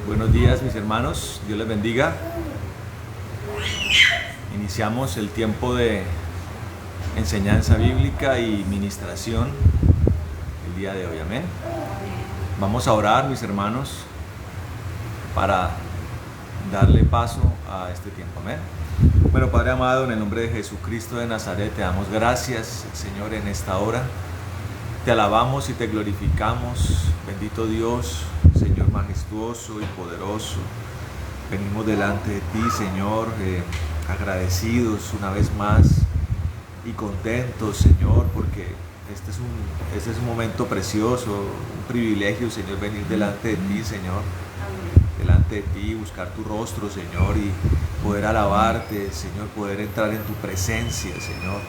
Buenos días, mis hermanos, Dios les bendiga. Iniciamos el tiempo de enseñanza bíblica y ministración el día de hoy, amén. Vamos a orar, mis hermanos, para darle paso a este tiempo, amén. Bueno, Padre amado, en el nombre de Jesucristo de Nazaret, te damos gracias, Señor, en esta hora. Te alabamos y te glorificamos, bendito Dios, Señor majestuoso y poderoso. Venimos delante de ti, Señor, agradecidos una vez más y contentos, Señor, porque este es un momento precioso, un privilegio, Señor, venir delante de ti, Señor. Delante de ti, buscar tu rostro, Señor, y poder alabarte, Señor, poder entrar en tu presencia, Señor.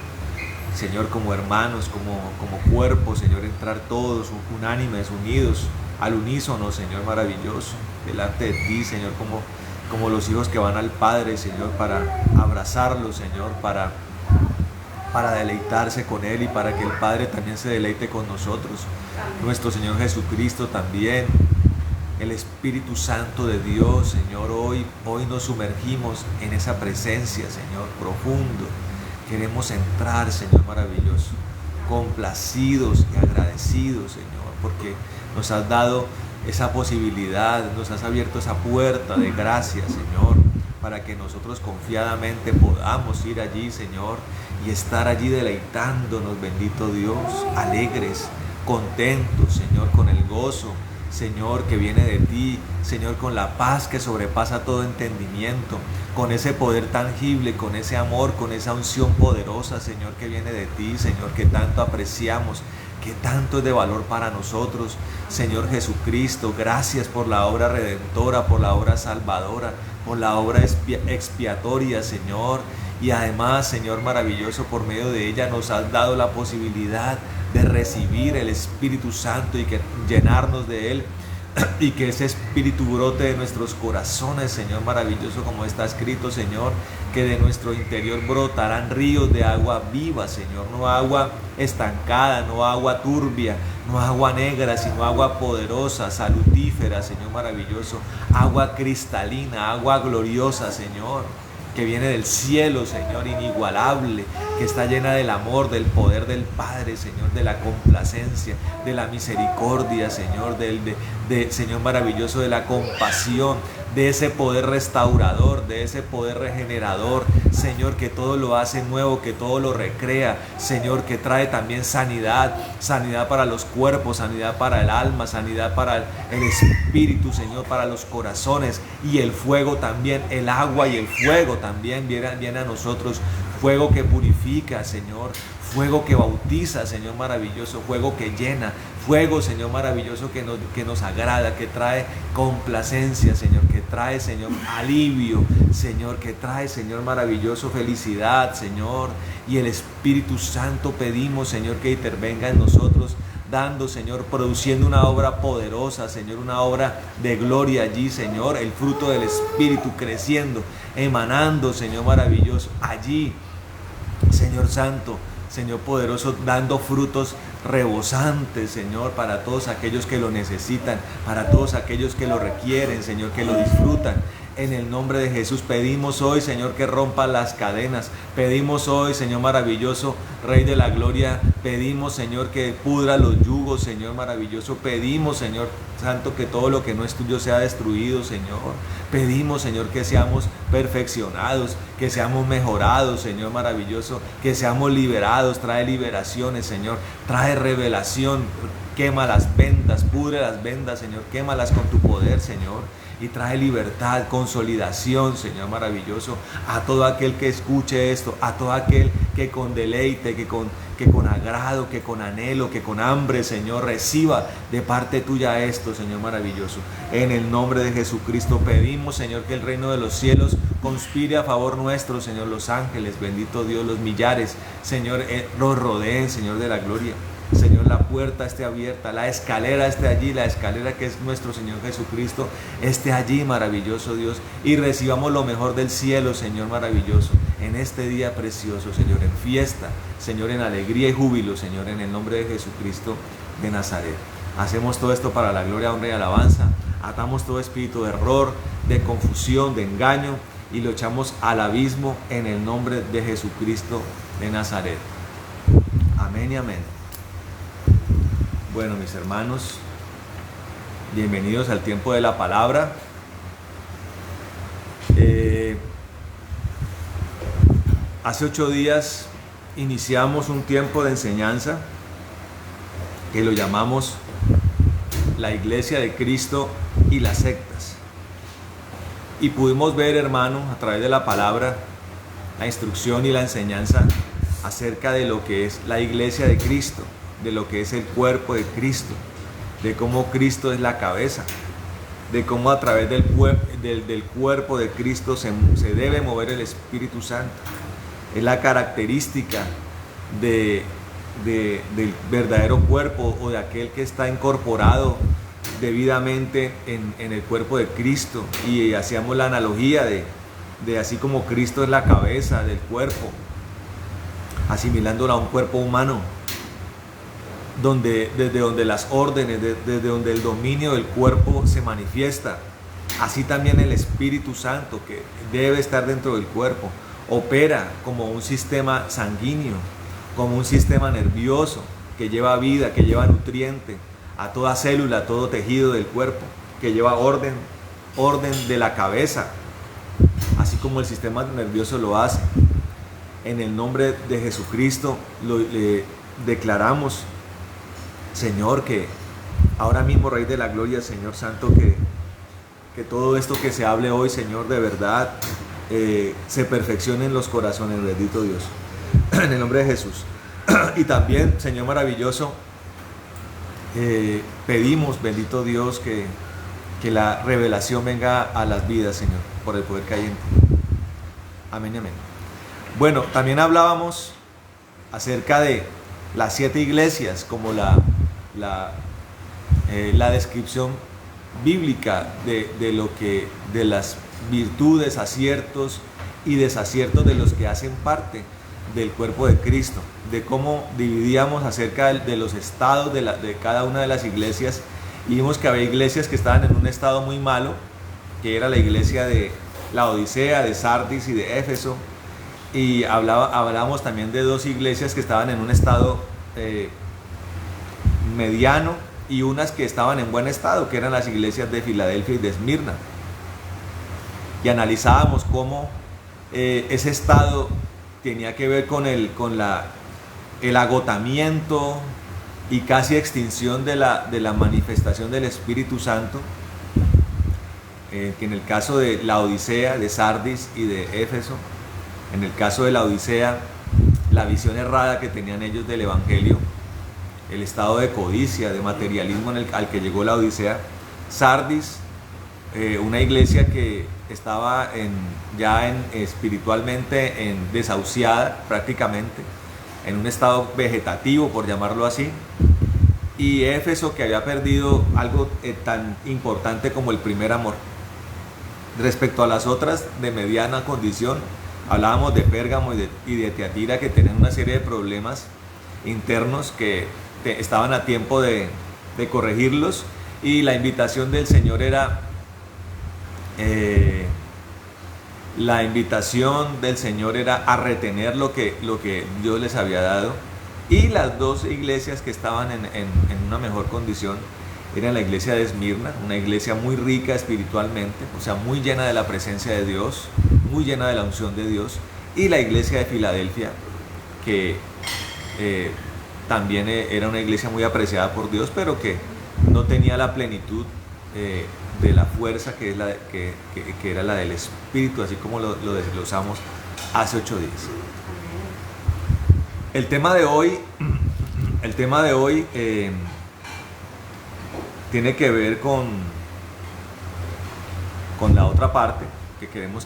Señor, como hermanos, como cuerpo, Señor, entrar todos unánimes, unidos, al unísono, Señor, maravilloso, delante de ti, Señor, como los hijos que van al Padre, Señor, para abrazarlo, Señor, para deleitarse con Él y para que el Padre también se deleite con nosotros. Nuestro Señor Jesucristo también, el Espíritu Santo de Dios, Señor, hoy nos sumergimos en esa presencia, Señor, profundo. Queremos entrar, Señor maravilloso, complacidos y agradecidos, Señor, porque nos has dado esa posibilidad, nos has abierto esa puerta de gracia, Señor, para que nosotros confiadamente podamos ir allí, Señor, y estar allí deleitándonos, bendito Dios, alegres, contentos, Señor, con el gozo, Señor, que viene de ti, Señor, con la paz que sobrepasa todo entendimiento, con ese poder tangible, con ese amor, con esa unción poderosa, Señor, que viene de ti, Señor, que tanto apreciamos, que tanto es de valor para nosotros. Señor Jesucristo, gracias por la obra redentora, por la obra salvadora, por la obra expiatoria, Señor. Y además, Señor maravilloso, por medio de ella nos has dado la posibilidad de recibir el Espíritu Santo y que llenarnos de Él y que ese Espíritu brote de nuestros corazones, Señor maravilloso, como está escrito, Señor, que de nuestro interior brotarán ríos de agua viva, Señor, no agua estancada, no agua turbia, no agua negra, sino agua poderosa, salutífera, Señor maravilloso, agua cristalina, agua gloriosa, Señor, que viene del cielo, Señor, inigualable, que está llena del amor, del poder del Padre, Señor, de la complacencia, de la misericordia, Señor, Señor maravilloso, de la compasión, de ese poder restaurador, de ese poder regenerador, Señor, que todo lo hace nuevo, que todo lo recrea, Señor, que trae también sanidad para los cuerpos, sanidad para el alma, sanidad para el espíritu, Señor, para los corazones, y el fuego también, el agua y el fuego también viene a nosotros, fuego que purifica, Señor, fuego que bautiza, Señor maravilloso, fuego que llena, fuego, Señor maravilloso, que nos agrada, que trae complacencia, Señor, que trae, Señor, alivio, Señor, que trae, Señor maravilloso, felicidad, Señor. Y el Espíritu Santo pedimos, Señor, que intervenga en nosotros, dando, Señor, produciendo una obra poderosa, Señor, una obra de gloria allí, Señor, el fruto del Espíritu creciendo, emanando, Señor maravilloso, allí, Señor Santo, Señor poderoso, dando frutos rebosantes, Señor, para todos aquellos que lo necesitan, para todos aquellos que lo requieren, Señor, que lo disfrutan. En el nombre de Jesús pedimos hoy, Señor, que rompa las cadenas. Pedimos hoy, Señor maravilloso, Rey de la Gloria. Pedimos, Señor, que pudra los yugos, Señor maravilloso. Pedimos, Señor Santo, que todo lo que no es tuyo sea destruido, Señor. Pedimos, Señor, que seamos perfeccionados, que seamos mejorados, Señor maravilloso, que seamos liberados. Trae liberaciones, Señor. Trae revelación. Quema las vendas, pudre las vendas, Señor. Quémalas con tu poder, Señor. Y trae libertad, consolidación, Señor maravilloso, a todo aquel que escuche esto, a todo aquel que con deleite, que con agrado, que con anhelo, que con hambre, Señor, reciba de parte tuya esto, Señor maravilloso. En el nombre de Jesucristo pedimos, Señor, que el reino de los cielos conspire a favor nuestro, Señor, los ángeles, bendito Dios, los millares, Señor, nos rodeen, Señor de la gloria. Señor, la puerta esté abierta, la escalera esté allí, la escalera que es nuestro Señor Jesucristo esté allí, maravilloso Dios, y recibamos lo mejor del cielo, Señor maravilloso, en este día precioso, Señor, en fiesta, Señor, en alegría y júbilo, Señor, en el nombre de Jesucristo de Nazaret. Hacemos todo esto para la gloria, honra y alabanza atamos todo espíritu de error, de confusión, de engaño y lo echamos al abismo en el nombre de Jesucristo de Nazaret. Amén y amén. Bueno, mis hermanos, bienvenidos al tiempo de la palabra. Hace 8 días iniciamos un tiempo de enseñanza que lo llamamos la Iglesia de Cristo y las sectas. Y pudimos ver, hermano, a través de la palabra, la instrucción y la enseñanza acerca de lo que es la Iglesia de Cristo, de lo que es el cuerpo de Cristo, de cómo Cristo es la cabeza, de cómo a través del cuerpo de Cristo se debe mover el Espíritu Santo. Es la característica del verdadero cuerpo o de aquel que está incorporado debidamente en el cuerpo de Cristo. Y hacíamos la analogía de así como Cristo es la cabeza del cuerpo, asimilándola a un cuerpo humano, desde donde las órdenes, desde donde el dominio del cuerpo se manifiesta. Así también el Espíritu Santo, que debe estar dentro del cuerpo, opera como un sistema sanguíneo, como un sistema nervioso que lleva vida, que lleva nutriente a toda célula, a todo tejido del cuerpo, que lleva orden de la cabeza, así como el sistema nervioso lo hace. En el nombre de Jesucristo le declaramos, Señor, que ahora mismo, Rey de la Gloria, Señor Santo, que todo esto que se hable hoy, Señor, de verdad, se perfeccione en los corazones, bendito Dios, en el nombre de Jesús. Y también, Señor maravilloso, pedimos, bendito Dios, que la revelación venga a las vidas, Señor, por el poder que hay en ti. Amén y amén. Bueno, también hablábamos acerca de las 7 iglesias, como la descripción bíblica de las virtudes, aciertos y desaciertos de los que hacen parte del cuerpo de Cristo, de cómo dividíamos acerca de los estados de cada una de las iglesias, y vimos que había iglesias que estaban en un estado muy malo, que era la iglesia de Laodicea, de Sardis y de Éfeso, y hablábamos también de 2 iglesias que estaban en un estado mediano y unas que estaban en buen estado, que eran las iglesias de Filadelfia y de Esmirna. Y analizábamos cómo ese estado tenía que ver con el agotamiento y casi extinción de la manifestación del Espíritu Santo, que en el caso de la Odisea, de Sardis y de Éfeso, en el caso de la Odisea, la visión errada que tenían ellos del Evangelio, el estado de codicia, de materialismo al que llegó la Odisea. Sardis, una iglesia que estaba espiritualmente desahuciada prácticamente, en un estado vegetativo, por llamarlo así. Y Éfeso, que había perdido algo tan importante como el primer amor. Respecto a las otras de mediana condición, hablábamos de Pérgamo y de Tiatira, que tenían una serie de problemas internos que estaban a tiempo de corregirlos, y la invitación del Señor era a retener lo que Dios les había dado. Y las 2 iglesias que estaban en una mejor condición eran la iglesia de Esmirna, una iglesia muy rica espiritualmente, o sea, muy llena de la presencia de Dios, muy llena de la unción de Dios, y la iglesia de Filadelfia, que también era una iglesia muy apreciada por Dios, pero que no tenía la plenitud de la fuerza que era la del Espíritu, así como lo desglosamos hace 8 días. El tema de hoy tiene que ver con la otra parte que queremos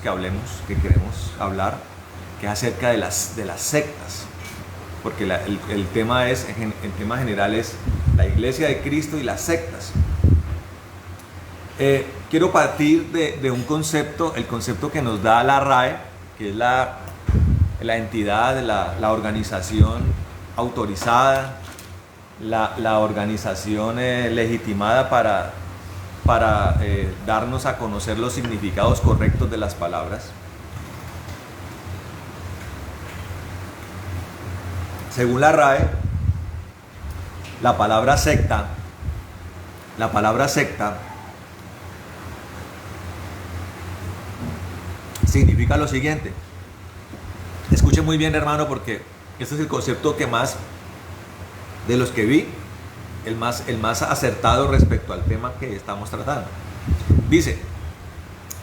hablar, que es acerca de las sectas, porque el tema general es la Iglesia de Cristo y las sectas. Quiero partir de un concepto, el concepto que nos da la RAE, que es la entidad, la organización autorizada, la organización legitimada para darnos a conocer los significados correctos de las palabras. Según la RAE, la palabra secta significa lo siguiente. Escuche muy bien, hermano, porque este es el concepto que más, de los que vi, el más acertado respecto al tema que estamos tratando. Dice,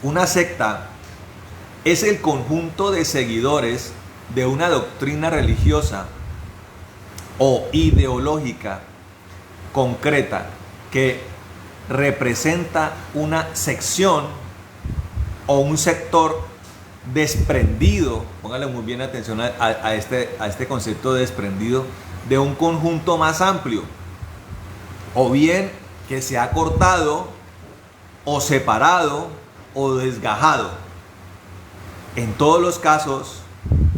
una secta es el conjunto de seguidores de una doctrina religiosa o ideológica concreta que representa una sección o un sector desprendido, póngale muy bien atención a este concepto de desprendido, de un conjunto más amplio, o bien que se ha cortado o separado o desgajado. En todos los casos,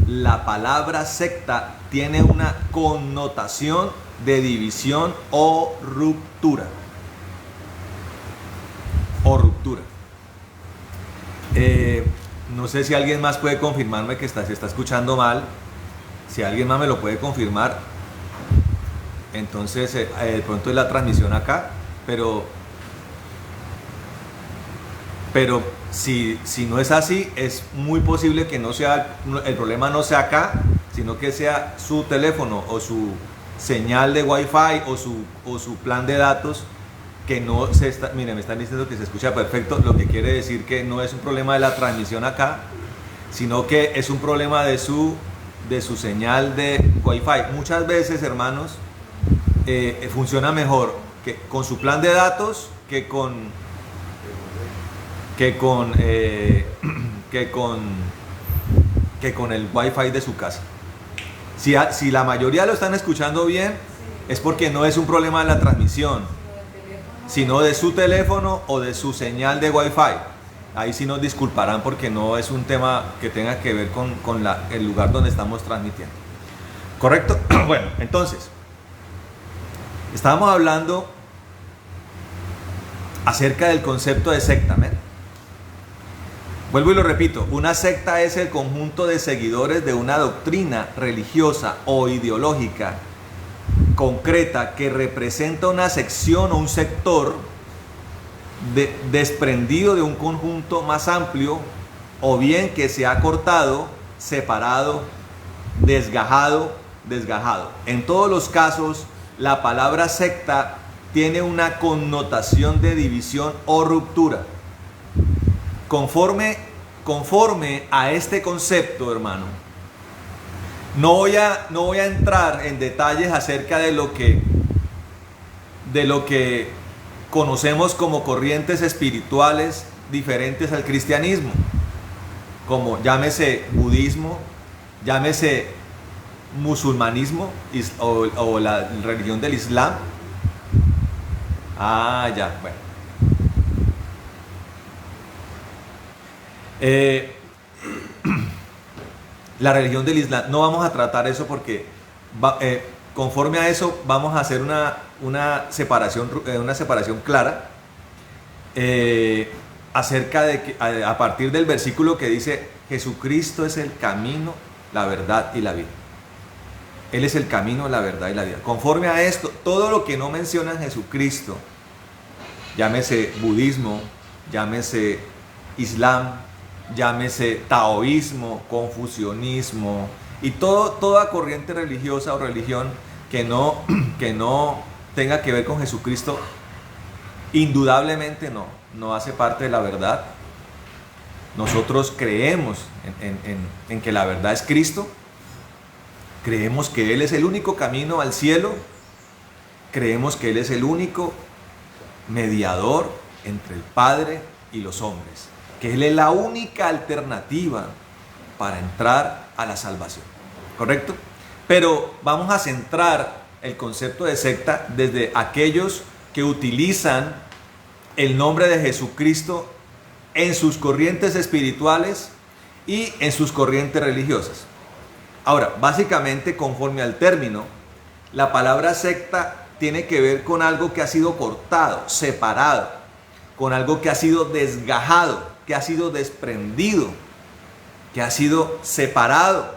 la palabra secta tiene una connotación de división o ruptura. No sé si alguien más puede confirmarme que se está escuchando mal. Si alguien más me lo puede confirmar, entonces de pronto es la transmisión acá, pero si no es así, es muy posible que el problema no sea acá, sino que sea su teléfono o su señal de Wi-Fi o su plan de datos que no se está. Miren, me están diciendo que se escucha perfecto, lo que quiere decir que no es un problema de la transmisión acá, sino que es un problema de su señal de Wi-Fi. Muchas veces, hermanos, funciona mejor que con su plan de datos que con el Wi-Fi de su casa. Si la mayoría lo están escuchando bien, es porque no es un problema de la transmisión, sino de su teléfono o de su señal de Wi-Fi. Ahí sí nos disculparán porque no es un tema que tenga que ver con el lugar donde estamos transmitiendo. ¿Correcto? Bueno, entonces, estábamos hablando acerca del concepto de secta, ¿ven? Vuelvo y lo repito, una secta es el conjunto de seguidores de una doctrina religiosa o ideológica concreta que representa una sección o un sector desprendido de un conjunto más amplio, o bien que se ha cortado, separado, desgajado. En todos los casos, la palabra secta tiene una connotación de división o ruptura. Conforme a este concepto, hermano, no voy a entrar en detalles acerca de lo que conocemos como corrientes espirituales diferentes al cristianismo, como llámese budismo, llámese musulmanismo o la religión del Islam. Bueno. La religión del Islam, no vamos a tratar eso porque conforme a eso vamos a hacer una separación clara acerca de que a partir del versículo que dice Jesucristo es el camino, la verdad y la vida. Él es el camino, la verdad y la vida. Conforme a esto, todo lo que no menciona Jesucristo, llámese budismo, llámese Islam, llámese taoísmo, confucianismo y toda corriente religiosa o religión que no tenga que ver con Jesucristo, indudablemente no hace parte de la verdad. Nosotros creemos en que la verdad es Cristo, creemos que Él es el único camino al cielo, creemos que Él es el único mediador entre el Padre y los hombres, que Él es la única alternativa para entrar a la salvación, ¿correcto? Pero vamos a centrar el concepto de secta desde aquellos que utilizan el nombre de Jesucristo en sus corrientes espirituales y en sus corrientes religiosas. Ahora, básicamente, conforme al término, la palabra secta tiene que ver con algo que ha sido cortado, separado, con algo que ha sido desgajado, que ha sido desprendido, que ha sido separado.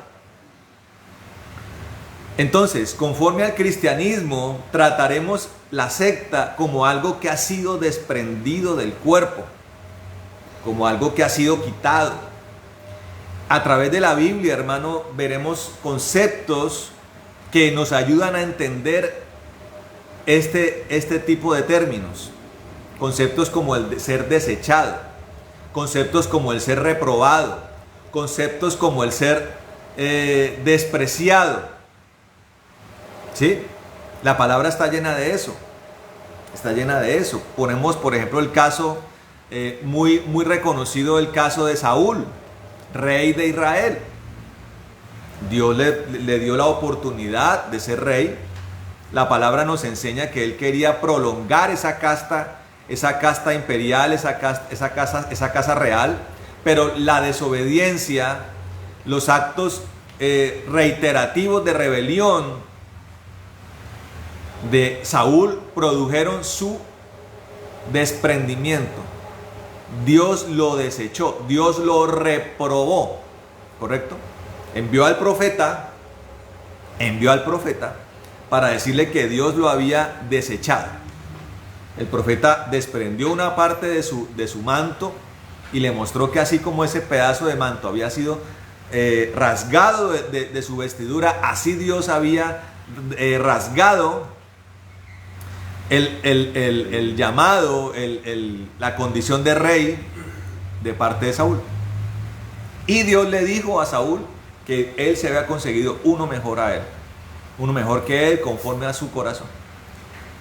Entonces, conforme al cristianismo, trataremos la secta como algo que ha sido desprendido del cuerpo, como algo que ha sido quitado. A través de la Biblia, hermano, veremos conceptos que nos ayudan a entender este tipo de términos. Conceptos como el de ser desechado, conceptos como el ser reprobado, conceptos como el ser despreciado. ¿Sí? La palabra está llena de eso. Está llena de eso. Ponemos, por ejemplo, el caso muy reconocido, el caso de Saúl, rey de Israel. Dios le dio la oportunidad de ser rey. La palabra nos enseña que él quería prolongar esa casta imperial, esa casa real, pero la desobediencia, los actos reiterativos de rebelión de Saúl produjeron su desprendimiento. Dios lo desechó, Dios lo reprobó, ¿correcto? Envió al profeta para decirle que Dios lo había desechado. El profeta desprendió una parte de su manto y le mostró que así como ese pedazo de manto había sido rasgado de su vestidura, así Dios había rasgado el llamado, la condición de rey de parte de Saúl. Y Dios le dijo a Saúl que él se había conseguido uno mejor a él, uno mejor que él, conforme a su corazón.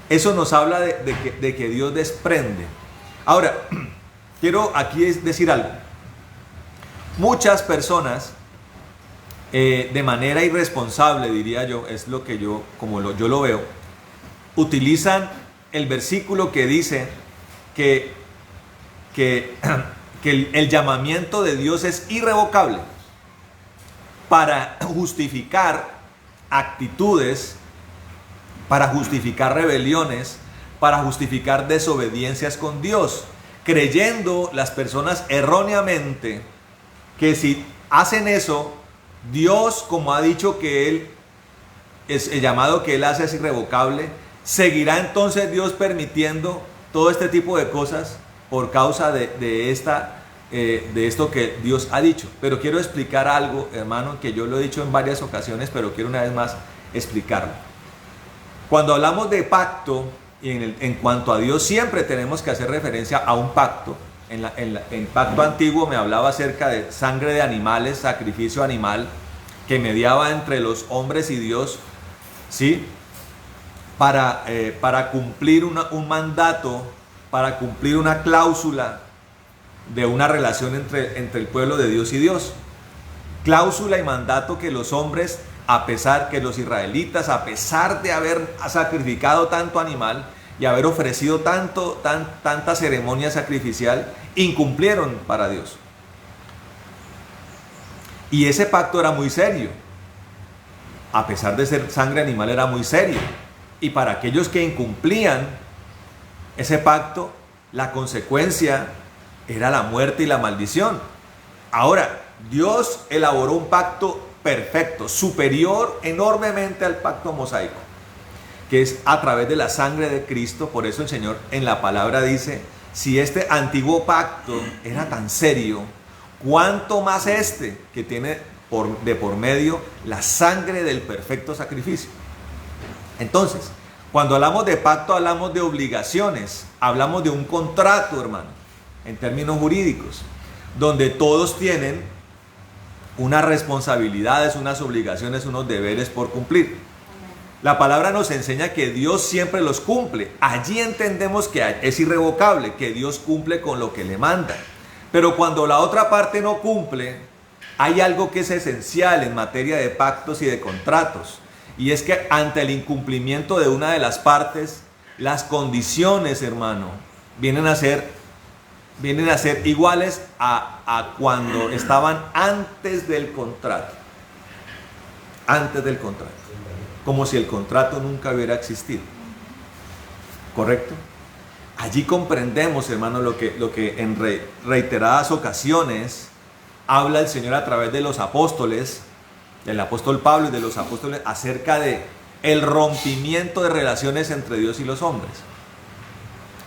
Eso nos habla de que Dios desprende. Ahora, quiero aquí decir algo. Muchas personas, de manera irresponsable, diría yo, es lo que yo lo veo, utilizan el versículo que dice que el llamamiento de Dios es irrevocable para justificar actitudes, para justificar rebeliones, para justificar desobediencias con Dios, creyendo las personas erróneamente que si hacen eso, Dios, como ha dicho que Él, es el llamado que Él hace es irrevocable, seguirá entonces Dios permitiendo todo este tipo de cosas por causa de esto que Dios ha dicho. Pero quiero explicar algo, hermano, que yo lo he dicho en varias ocasiones, pero quiero una vez más explicarlo. Cuando hablamos de pacto, y en cuanto a Dios, siempre tenemos que hacer referencia a un pacto. En pacto antiguo me hablaba acerca de sangre de animales, sacrificio animal, que mediaba entre los hombres y Dios, ¿sí? Para cumplir un mandato, para cumplir una cláusula de una relación entre el pueblo de Dios y Dios. Cláusula y mandato que los hombres, a pesar que los israelitas, a pesar de haber sacrificado tanto animal y haber ofrecido tanta ceremonia sacrificial, incumplieron para Dios. Y ese pacto era muy serio. A pesar de ser sangre animal, era muy serio. Y para aquellos que incumplían ese pacto, la consecuencia era la muerte y la maldición. Ahora, Dios elaboró un pacto perfecto, superior enormemente al pacto mosaico, que es a través de la sangre de Cristo. Por eso el Señor en la palabra dice, si este antiguo pacto era tan serio, ¿cuánto más este que tiene de por medio la sangre del perfecto sacrificio? Entonces, cuando hablamos de pacto, hablamos de obligaciones, hablamos de un contrato, hermano, en términos jurídicos, donde todos tienen unas responsabilidades, unas obligaciones, unos deberes por cumplir. La palabra nos enseña que Dios siempre los cumple. Allí entendemos que es irrevocable, que Dios cumple con lo que le manda. Pero cuando la otra parte no cumple, hay algo que es esencial en materia de pactos y de contratos. Y es que ante el incumplimiento de una de las partes, las condiciones, hermano, vienen a ser iguales a cuando estaban antes del contrato. Antes del contrato. Como si el contrato nunca hubiera existido. ¿Correcto? allí comprendemos, hermano, lo que en reiteradas ocasiones habla el Señor a través de los apóstoles, del apóstol Pablo y de los apóstoles, acerca de el rompimiento de relaciones entre Dios y los hombres.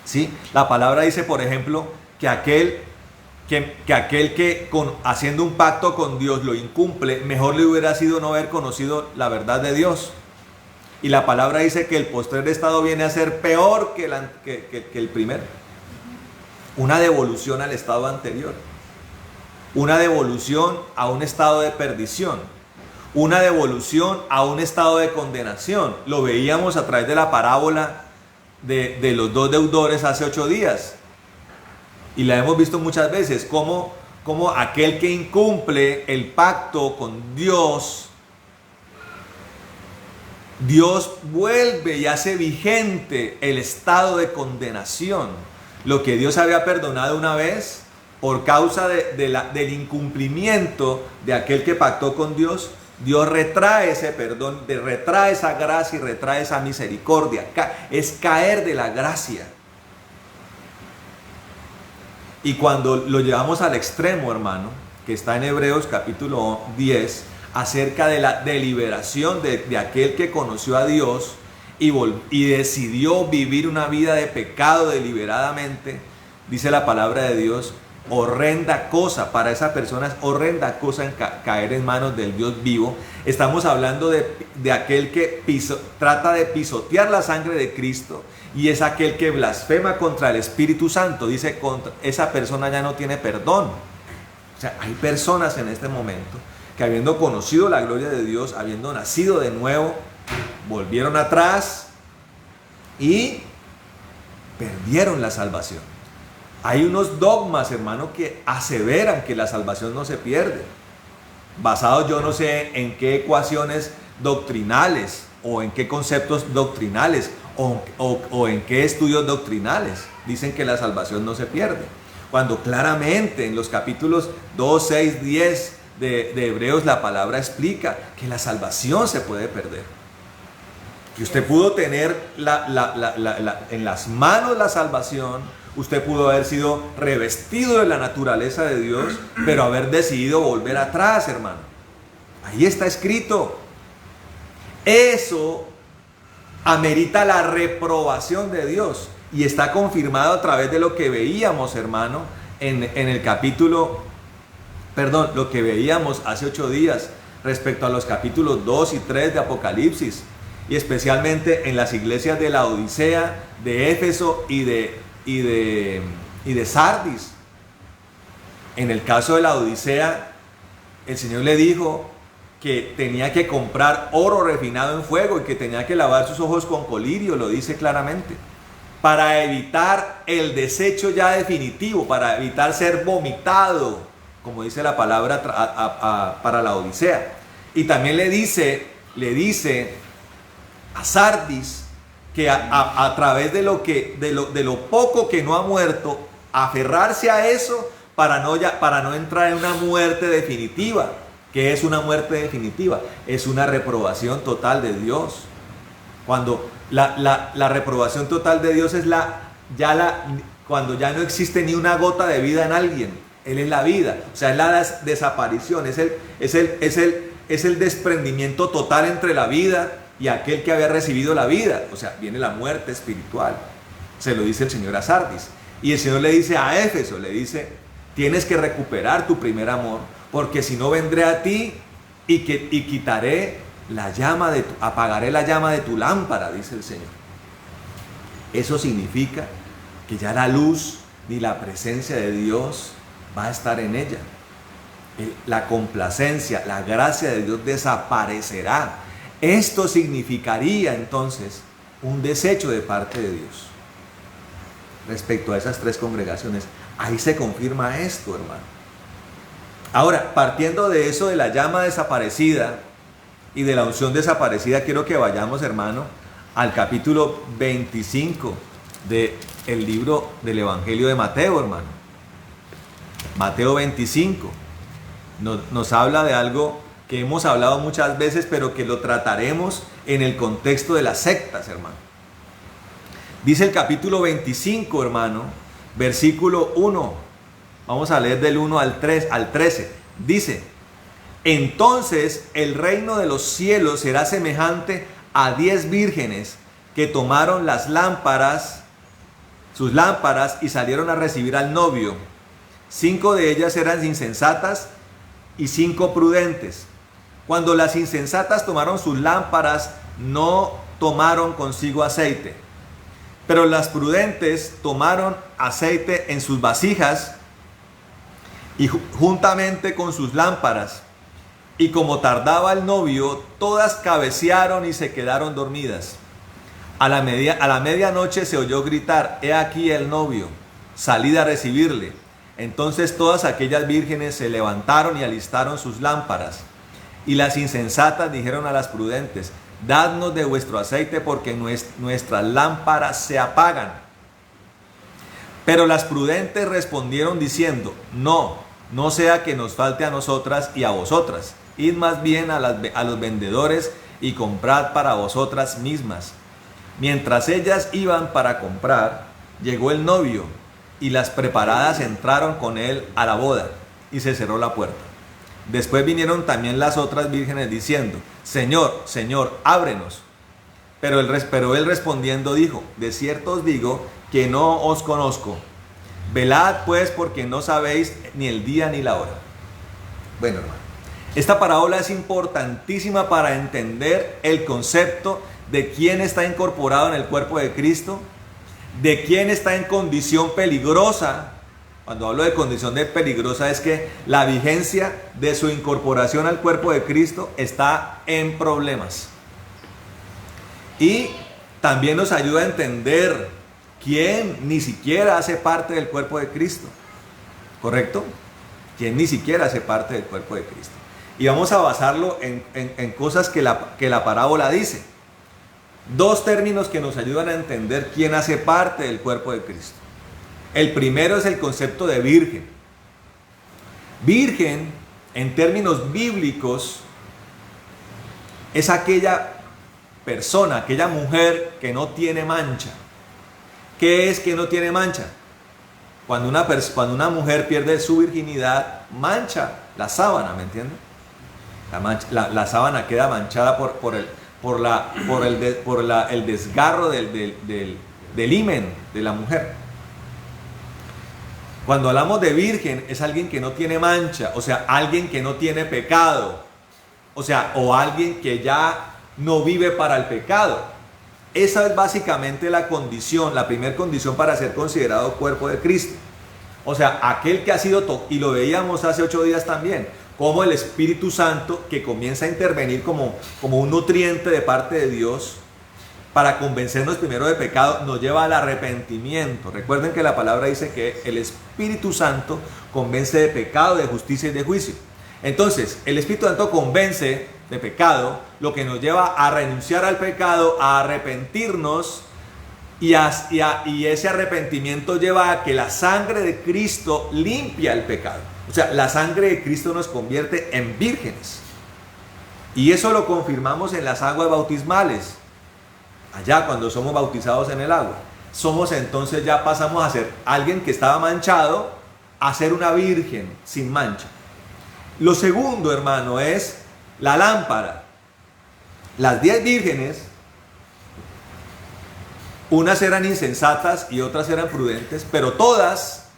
¿Sí? La palabra dice, por ejemplo, que aquel que haciendo un pacto con Dios lo incumple, mejor le hubiera sido no haber conocido la verdad de Dios. Y la palabra dice que el postrer estado viene a ser peor que el primero. Una devolución al estado anterior. Una devolución a un estado de perdición. Una devolución a un estado de condenación. Lo veíamos a través de la parábola de los dos deudores hace 8 días. Y la hemos visto muchas veces, como aquel que incumple el pacto con Dios, Dios vuelve y hace vigente el estado de condenación. Lo que Dios había perdonado una vez, por causa del incumplimiento de aquel que pactó con Dios, Dios retrae ese perdón, retrae esa gracia y retrae esa misericordia. Es caer de la gracia. Y cuando lo llevamos al extremo, hermano, que está en Hebreos capítulo 10, acerca de la deliberación de aquel que conoció a Dios y decidió vivir una vida de pecado deliberadamente, dice la palabra de Dios, horrenda cosa para esa persona, es horrenda cosa en caer en manos del Dios vivo. Estamos hablando de aquel que trata de pisotear la sangre de Cristo, y es aquel que blasfema contra el Espíritu Santo. Dice, esa persona ya no tiene perdón. O sea, hay personas en este momento que, habiendo conocido la gloria de Dios, habiendo nacido de nuevo, volvieron atrás y perdieron la salvación. Hay unos dogmas, hermano, que aseveran que la salvación no se pierde, basados yo no sé en qué ecuaciones doctrinales o en qué conceptos doctrinales o en qué estudios doctrinales dicen que la salvación no se pierde, cuando claramente en los capítulos 2, 6, 10 de Hebreos la palabra explica que la salvación se puede perder. Que usted pudo tener en las manos la salvación, usted pudo haber sido revestido de la naturaleza de Dios, pero haber decidido volver atrás, hermano. Ahí está escrito. Eso amerita la reprobación de Dios, y está confirmado a través de lo que veíamos, hermano, en el capítulo, lo que veíamos hace 8 días respecto a los capítulos 2 y 3 de Apocalipsis, y especialmente en las iglesias de la Odisea, de Éfeso y de Sardis. En el caso de la Odisea, el Señor le dijo que tenía que comprar oro refinado en fuego y que tenía que lavar sus ojos con colirio, lo dice claramente, para evitar el desecho ya definitivo, para evitar ser vomitado, como dice la palabra para la Odisea. Y también le dice a Sardis que a través de lo poco que no ha muerto, aferrarse a eso para no entrar en una muerte definitiva. ¿Qué es una muerte definitiva? Es una reprobación total de Dios. Cuando la reprobación total de Dios es cuando ya no existe ni una gota de vida en alguien. Él es la vida, o sea, es la desaparición, es el desprendimiento total entre la vida y aquel que había recibido la vida. O sea, viene la muerte espiritual. Se lo dice el Señor a Sardis. Y el Señor le dice a Éfeso, le dice, tienes que recuperar tu primer amor, porque si no vendré a ti y quitaré la llama apagaré la llama de tu lámpara, dice el Señor. Eso significa que ya la luz ni la presencia de Dios va a estar en ella. La complacencia, la gracia de Dios desaparecerá. Esto significaría entonces un desecho de parte de Dios respecto a esas 3 congregaciones. Ahí se confirma esto, hermano. Ahora, partiendo de eso, de la llama desaparecida y de la unción desaparecida, quiero que vayamos, hermano, al capítulo 25 del libro del Evangelio de Mateo, hermano. Mateo 25 nos habla de algo que hemos hablado muchas veces, pero que lo trataremos en el contexto de las sectas, hermano. Dice el capítulo 25, hermano, versículo 1. Vamos a leer del 1 al 13. Dice: entonces el reino de los cielos será semejante a 10 vírgenes que tomaron sus lámparas y salieron a recibir al novio. 5 de ellas eran insensatas y 5 prudentes. Cuando las insensatas tomaron sus lámparas, no tomaron consigo aceite, pero las prudentes tomaron aceite en sus vasijas y juntamente con sus lámparas. Y como tardaba el novio, todas cabecearon y se quedaron dormidas. A la medianoche se oyó gritar: he aquí el novio, salid a recibirle. Entonces todas aquellas vírgenes se levantaron y alistaron sus lámparas. Y las insensatas dijeron a las prudentes: dadnos de vuestro aceite, porque nuestras lámparas se apagan. Pero las prudentes respondieron diciendo: no sea que nos falte a nosotras y a vosotras. Id más bien a los vendedores y comprad para vosotras mismas. Mientras ellas iban para comprar, llegó el novio, y las preparadas entraron con él a la boda, y se cerró la puerta. Después vinieron también las otras vírgenes diciendo: Señor, Señor, ábrenos. Pero él respondiendo dijo: de cierto os digo que no os conozco. Velad pues, porque no sabéis ni el día ni la hora. Bueno, hermano, esta parábola es importantísima para entender el concepto de quién está incorporado en el cuerpo de Cristo, de quién está en condición peligrosa. Cuando hablo de condición de peligrosa, es que la vigencia de su incorporación al cuerpo de Cristo está en problemas. Y también nos ayuda a entender quién ni siquiera hace parte del cuerpo de Cristo. ¿Correcto? Quién ni siquiera hace parte del cuerpo de Cristo. Y vamos a basarlo en cosas que la parábola dice. Dos términos que nos ayudan a entender quién hace parte del cuerpo de Cristo. El primero es el concepto de virgen. Virgen, en términos bíblicos, es aquella persona, aquella mujer que no tiene mancha. ¿Qué es que no tiene mancha? Cuando una mujer pierde su virginidad, mancha la sábana, ¿me entienden? La sábana queda manchada por el desgarro del himen de la mujer. Cuando hablamos de virgen, es alguien que no tiene mancha, o sea, alguien que no tiene pecado, o alguien que ya no vive para el pecado. Esa es básicamente la condición, la primera condición para ser considerado cuerpo de Cristo. O sea, aquel que ha sido, y lo veíamos hace 8 días también, como el Espíritu Santo, que comienza a intervenir como un nutriente de parte de Dios, para convencernos primero de pecado, nos lleva al arrepentimiento. Recuerden que la palabra dice que el Espíritu Santo convence de pecado, de justicia y de juicio. Entonces, el Espíritu Santo convence de pecado, lo que nos lleva a renunciar al pecado, a arrepentirnos, y ese arrepentimiento lleva a que la sangre de Cristo limpia el pecado. O sea, la sangre de Cristo nos convierte en vírgenes. Y eso lo confirmamos en las aguas bautismales. Allá cuando somos bautizados en el agua, ya pasamos a ser alguien que estaba manchado a ser una virgen sin mancha. Lo segundo, hermano, es la lámpara. Las 10 vírgenes, unas eran insensatas y otras eran prudentes, pero todas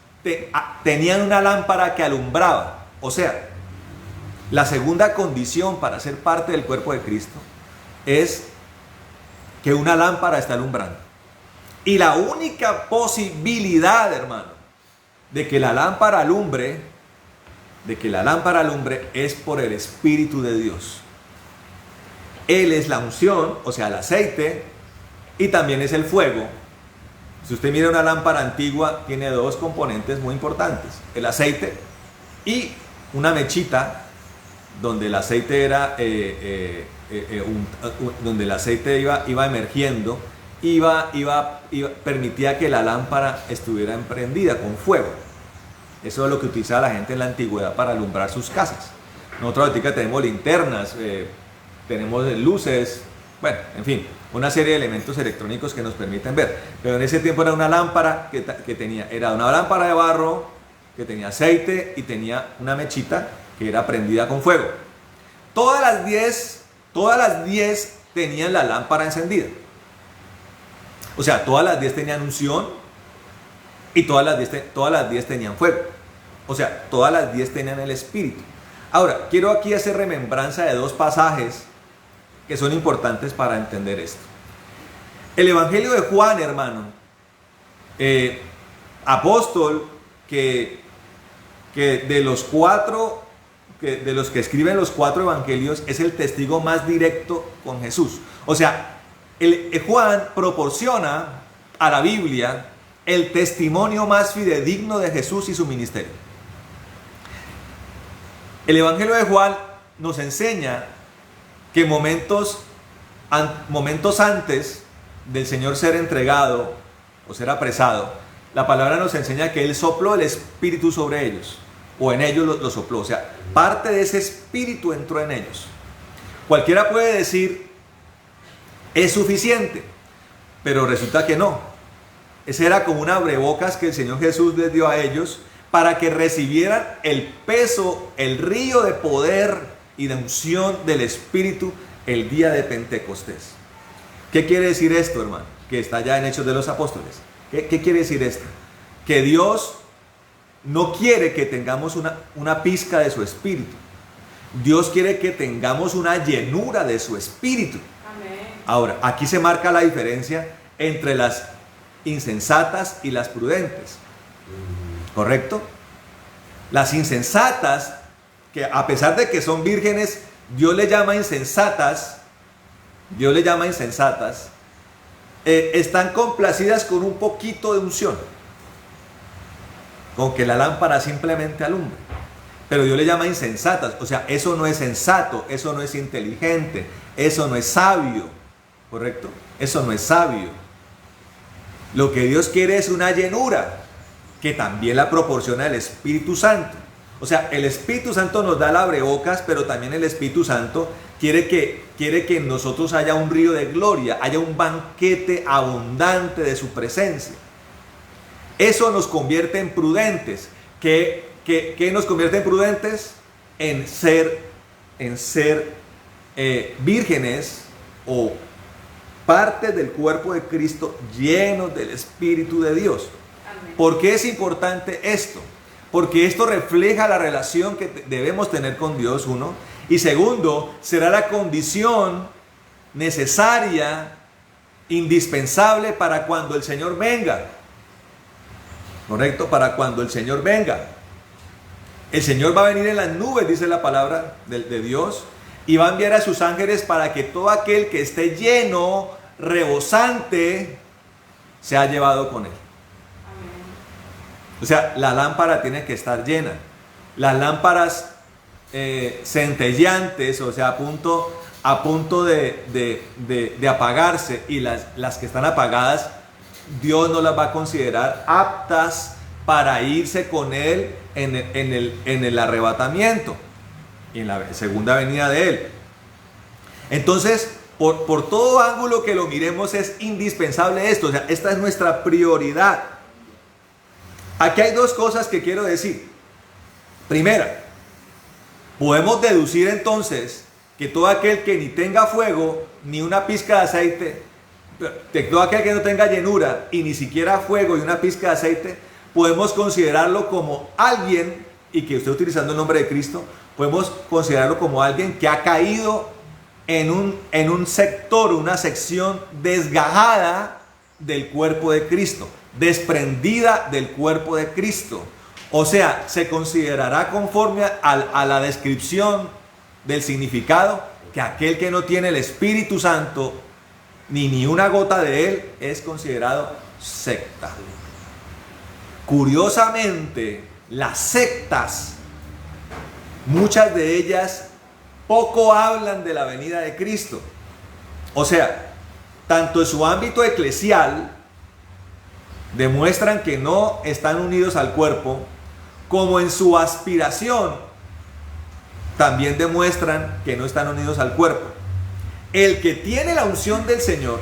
tenían una lámpara que alumbraba. O sea, la segunda condición para ser parte del cuerpo de Cristo es que una lámpara está alumbrando. Y la única posibilidad, hermano, de que la lámpara alumbre, es por el Espíritu de Dios. Él es la unción, o sea, el aceite, y también es el fuego. Si usted mira una lámpara antigua, tiene 2 componentes muy importantes: el aceite y una mechita donde el aceite era donde el aceite iba emergiendo, permitía que la lámpara estuviera emprendida con fuego. Eso es lo que utilizaba la gente en la antigüedad para alumbrar sus casas. Nosotros ahorita tenemos linternas, tenemos luces, Bueno, en fin, una serie de elementos electrónicos que nos permiten ver. Pero en ese tiempo era una lámpara era una lámpara de barro que tenía aceite y tenía una mechita que era prendida con fuego. Todas las 10 tenían la lámpara encendida. O sea, todas las 10 tenían unción y todas las 10 tenían fuego. O sea, todas las 10 tenían el Espíritu. Ahora, quiero aquí hacer remembranza de 2 pasajes que son importantes para entender esto. El Evangelio de Juan, hermano, apóstol que de los que escriben los 4 evangelios, es el testigo más directo con Jesús. O sea, Juan proporciona a la Biblia el testimonio más fidedigno de Jesús y su ministerio. El Evangelio de Juan nos enseña que momentos antes del Señor ser entregado o ser apresado, la palabra nos enseña que Él sopló el Espíritu sobre ellos, o en ellos lo sopló. O sea, parte de ese Espíritu entró en ellos. Cualquiera puede decir, es suficiente, pero resulta que no. Ese era como un abrebocas que el Señor Jesús les dio a ellos para que recibieran el peso, el río de poder y de unción del Espíritu el día de Pentecostés. ¿Qué quiere decir esto, hermano? Que está ya en Hechos de los Apóstoles. ¿Qué quiere decir esto? Que Dios no quiere que tengamos una pizca de su Espíritu. Dios quiere que tengamos una llenura de su Espíritu. Amén. Ahora, aquí se marca la diferencia entre las insensatas y las prudentes. ¿Correcto? Las insensatas, que a pesar de que son vírgenes, Dios le llama insensatas, están complacidas con un poquito de unción, con que la lámpara simplemente alumbre. Pero Dios le llama insensatas. O sea, eso no es sensato, eso no es inteligente, eso no es sabio. ¿Correcto? Eso no es sabio. Lo que Dios quiere es una llenura, que también la proporciona el Espíritu Santo. O sea, el Espíritu Santo nos da el abrebocas, pero también el Espíritu Santo quiere que en nosotros haya un río de gloria, haya un banquete abundante de su presencia. Eso nos convierte en prudentes. ¿Qué nos convierte en prudentes? En ser vírgenes o parte del cuerpo de Cristo llenos del Espíritu de Dios. ¿Por qué es importante esto? Porque esto refleja la relación que debemos tener con Dios, uno. Y segundo, será la condición necesaria, indispensable para cuando el Señor venga. ¿Correcto? Para cuando el Señor venga. El Señor va a venir en las nubes, dice la palabra de Dios, y va a enviar a sus ángeles para que todo aquel que esté lleno, rebosante, sea llevado con él. O sea, la lámpara tiene que estar llena. Las lámparas centelleantes, o sea, a punto de apagarse, y las que están apagadas, Dios no las va a considerar aptas para irse con Él en el arrebatamiento y en la segunda venida de Él. Entonces, por todo ángulo que lo miremos, es indispensable esto. O sea, esta es nuestra prioridad. Aquí hay 2 cosas que quiero decir. Primera, podemos deducir entonces que todo aquel que ni tenga fuego, ni una pizca de aceite, todo aquel que no tenga llenura y ni siquiera fuego y una pizca de aceite, podemos considerarlo como alguien, y que esté utilizando el nombre de Cristo, podemos considerarlo como alguien que ha caído en un sector, una sección desgajada del cuerpo de Cristo, desprendida del cuerpo de Cristo. O sea, se considerará conforme a la descripción del significado que aquel que no tiene el Espíritu Santo ni una gota de él es considerado secta. Curiosamente, las sectas, muchas de ellas poco hablan de la venida de Cristo. O sea, tanto en su ámbito eclesial demuestran que no están unidos al cuerpo, como en su aspiración también demuestran que no están unidos al cuerpo. El que tiene la unción del Señor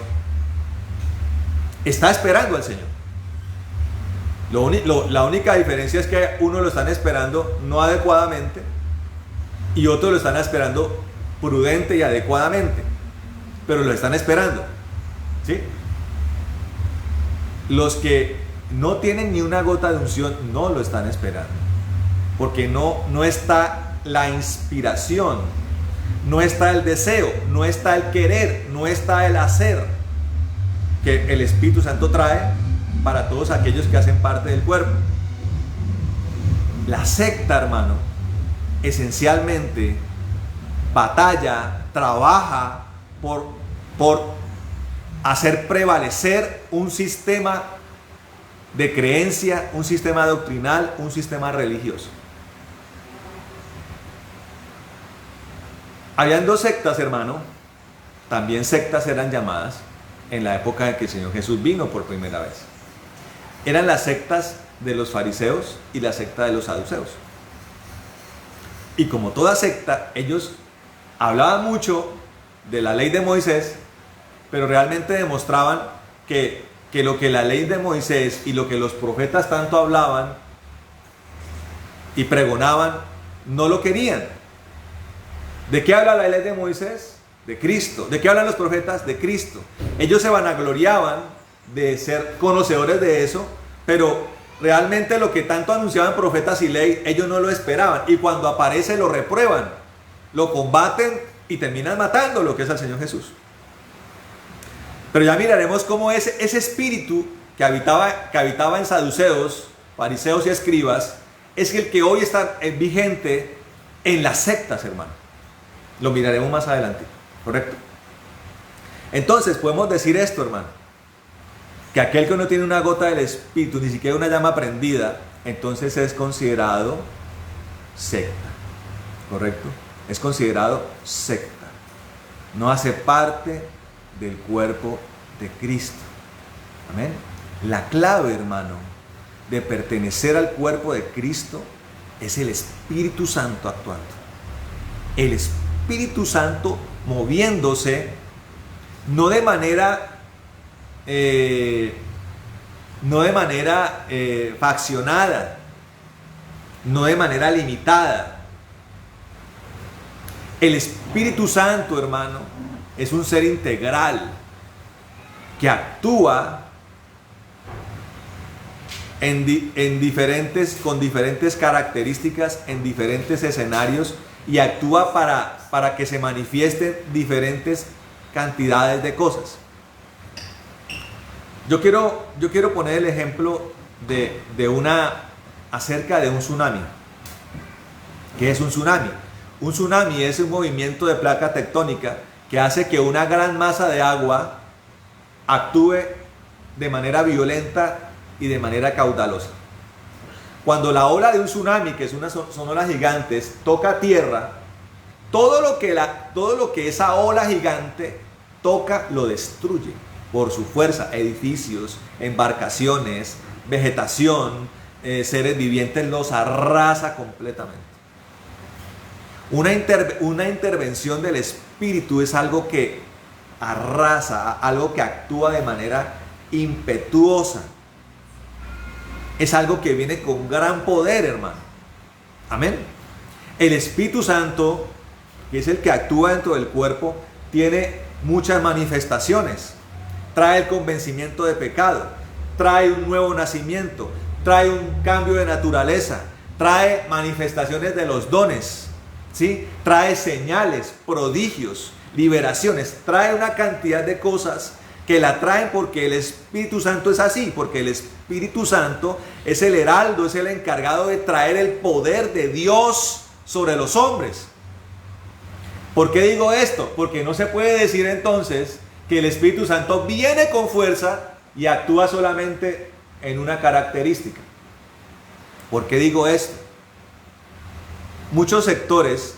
está esperando al Señor. La única diferencia es que uno lo están esperando no adecuadamente y otros lo están esperando prudente y adecuadamente, pero lo están esperando, ¿sí? Los que no tienen ni una gota de unción no lo están esperando, porque no está la inspiración, no está el deseo, no está el querer, no está el hacer que el Espíritu Santo trae para todos aquellos que hacen parte del cuerpo. La secta, hermano, esencialmente batalla, trabaja por hacer prevalecer un sistema de creencia, un sistema doctrinal, un sistema religioso. Habían dos sectas, hermano, también sectas eran llamadas en la época en que el Señor Jesús vino por primera vez. Eran las sectas de los fariseos y la secta de los saduceos. Y como toda secta, ellos hablaban mucho de la ley de Moisés, pero realmente demostraban que lo que la ley de Moisés y lo que los profetas tanto hablaban y pregonaban, no lo querían. ¿De qué habla la ley de Moisés? De Cristo. ¿De qué hablan los profetas? De Cristo. Ellos se vanagloriaban de ser conocedores de eso, pero realmente lo que tanto anunciaban profetas y ley, ellos no lo esperaban. Y cuando aparece lo reprueban, lo combaten y terminan matando lo que es al Señor Jesús. Pero ya miraremos cómo ese espíritu que habitaba en saduceos, fariseos y escribas, es el que hoy está vigente en las sectas, hermano. Lo miraremos más adelante, ¿correcto? Entonces podemos decir esto, hermano, que aquel que no tiene una gota del Espíritu, ni siquiera una llama prendida, entonces es considerado secta, ¿correcto? Es considerado secta. No hace parte del cuerpo de Cristo. Amén. La clave, hermano, de pertenecer al cuerpo de Cristo es el Espíritu Santo actuando. El Espíritu Santo moviéndose, no de manera faccionada, no de manera limitada. El Espíritu Santo, hermano, es un ser integral que actúa con diferentes características en diferentes escenarios y actúa para que se manifiesten diferentes cantidades de cosas. Yo quiero poner el ejemplo acerca de un tsunami. ¿Qué es un tsunami? Un tsunami es un movimiento de placa tectónica que hace que una gran masa de agua actúe de manera violenta y de manera caudalosa. Cuando la ola de un tsunami, que son olas gigantes, toca tierra, todo lo que esa ola gigante toca lo destruye por su fuerza. Edificios, embarcaciones, vegetación, seres vivientes los arrasa completamente. Una intervención del Espíritu es algo que arrasa, algo que actúa de manera impetuosa. Es algo que viene con gran poder, hermano. Amén. El Espíritu Santo, que es el que actúa dentro del cuerpo, tiene muchas manifestaciones. Trae el convencimiento de pecado, trae un nuevo nacimiento, trae un cambio de naturaleza, trae manifestaciones de los dones, ¿sí? Trae señales, prodigios, liberaciones, trae una cantidad de cosas que la traen porque el Espíritu Santo es así, porque el Espíritu Santo es el heraldo, es el encargado de traer el poder de Dios sobre los hombres. ¿Por qué digo esto? Porque no se puede decir entonces que el Espíritu Santo viene con fuerza y actúa solamente en una característica. ¿Por qué digo esto? Muchos sectores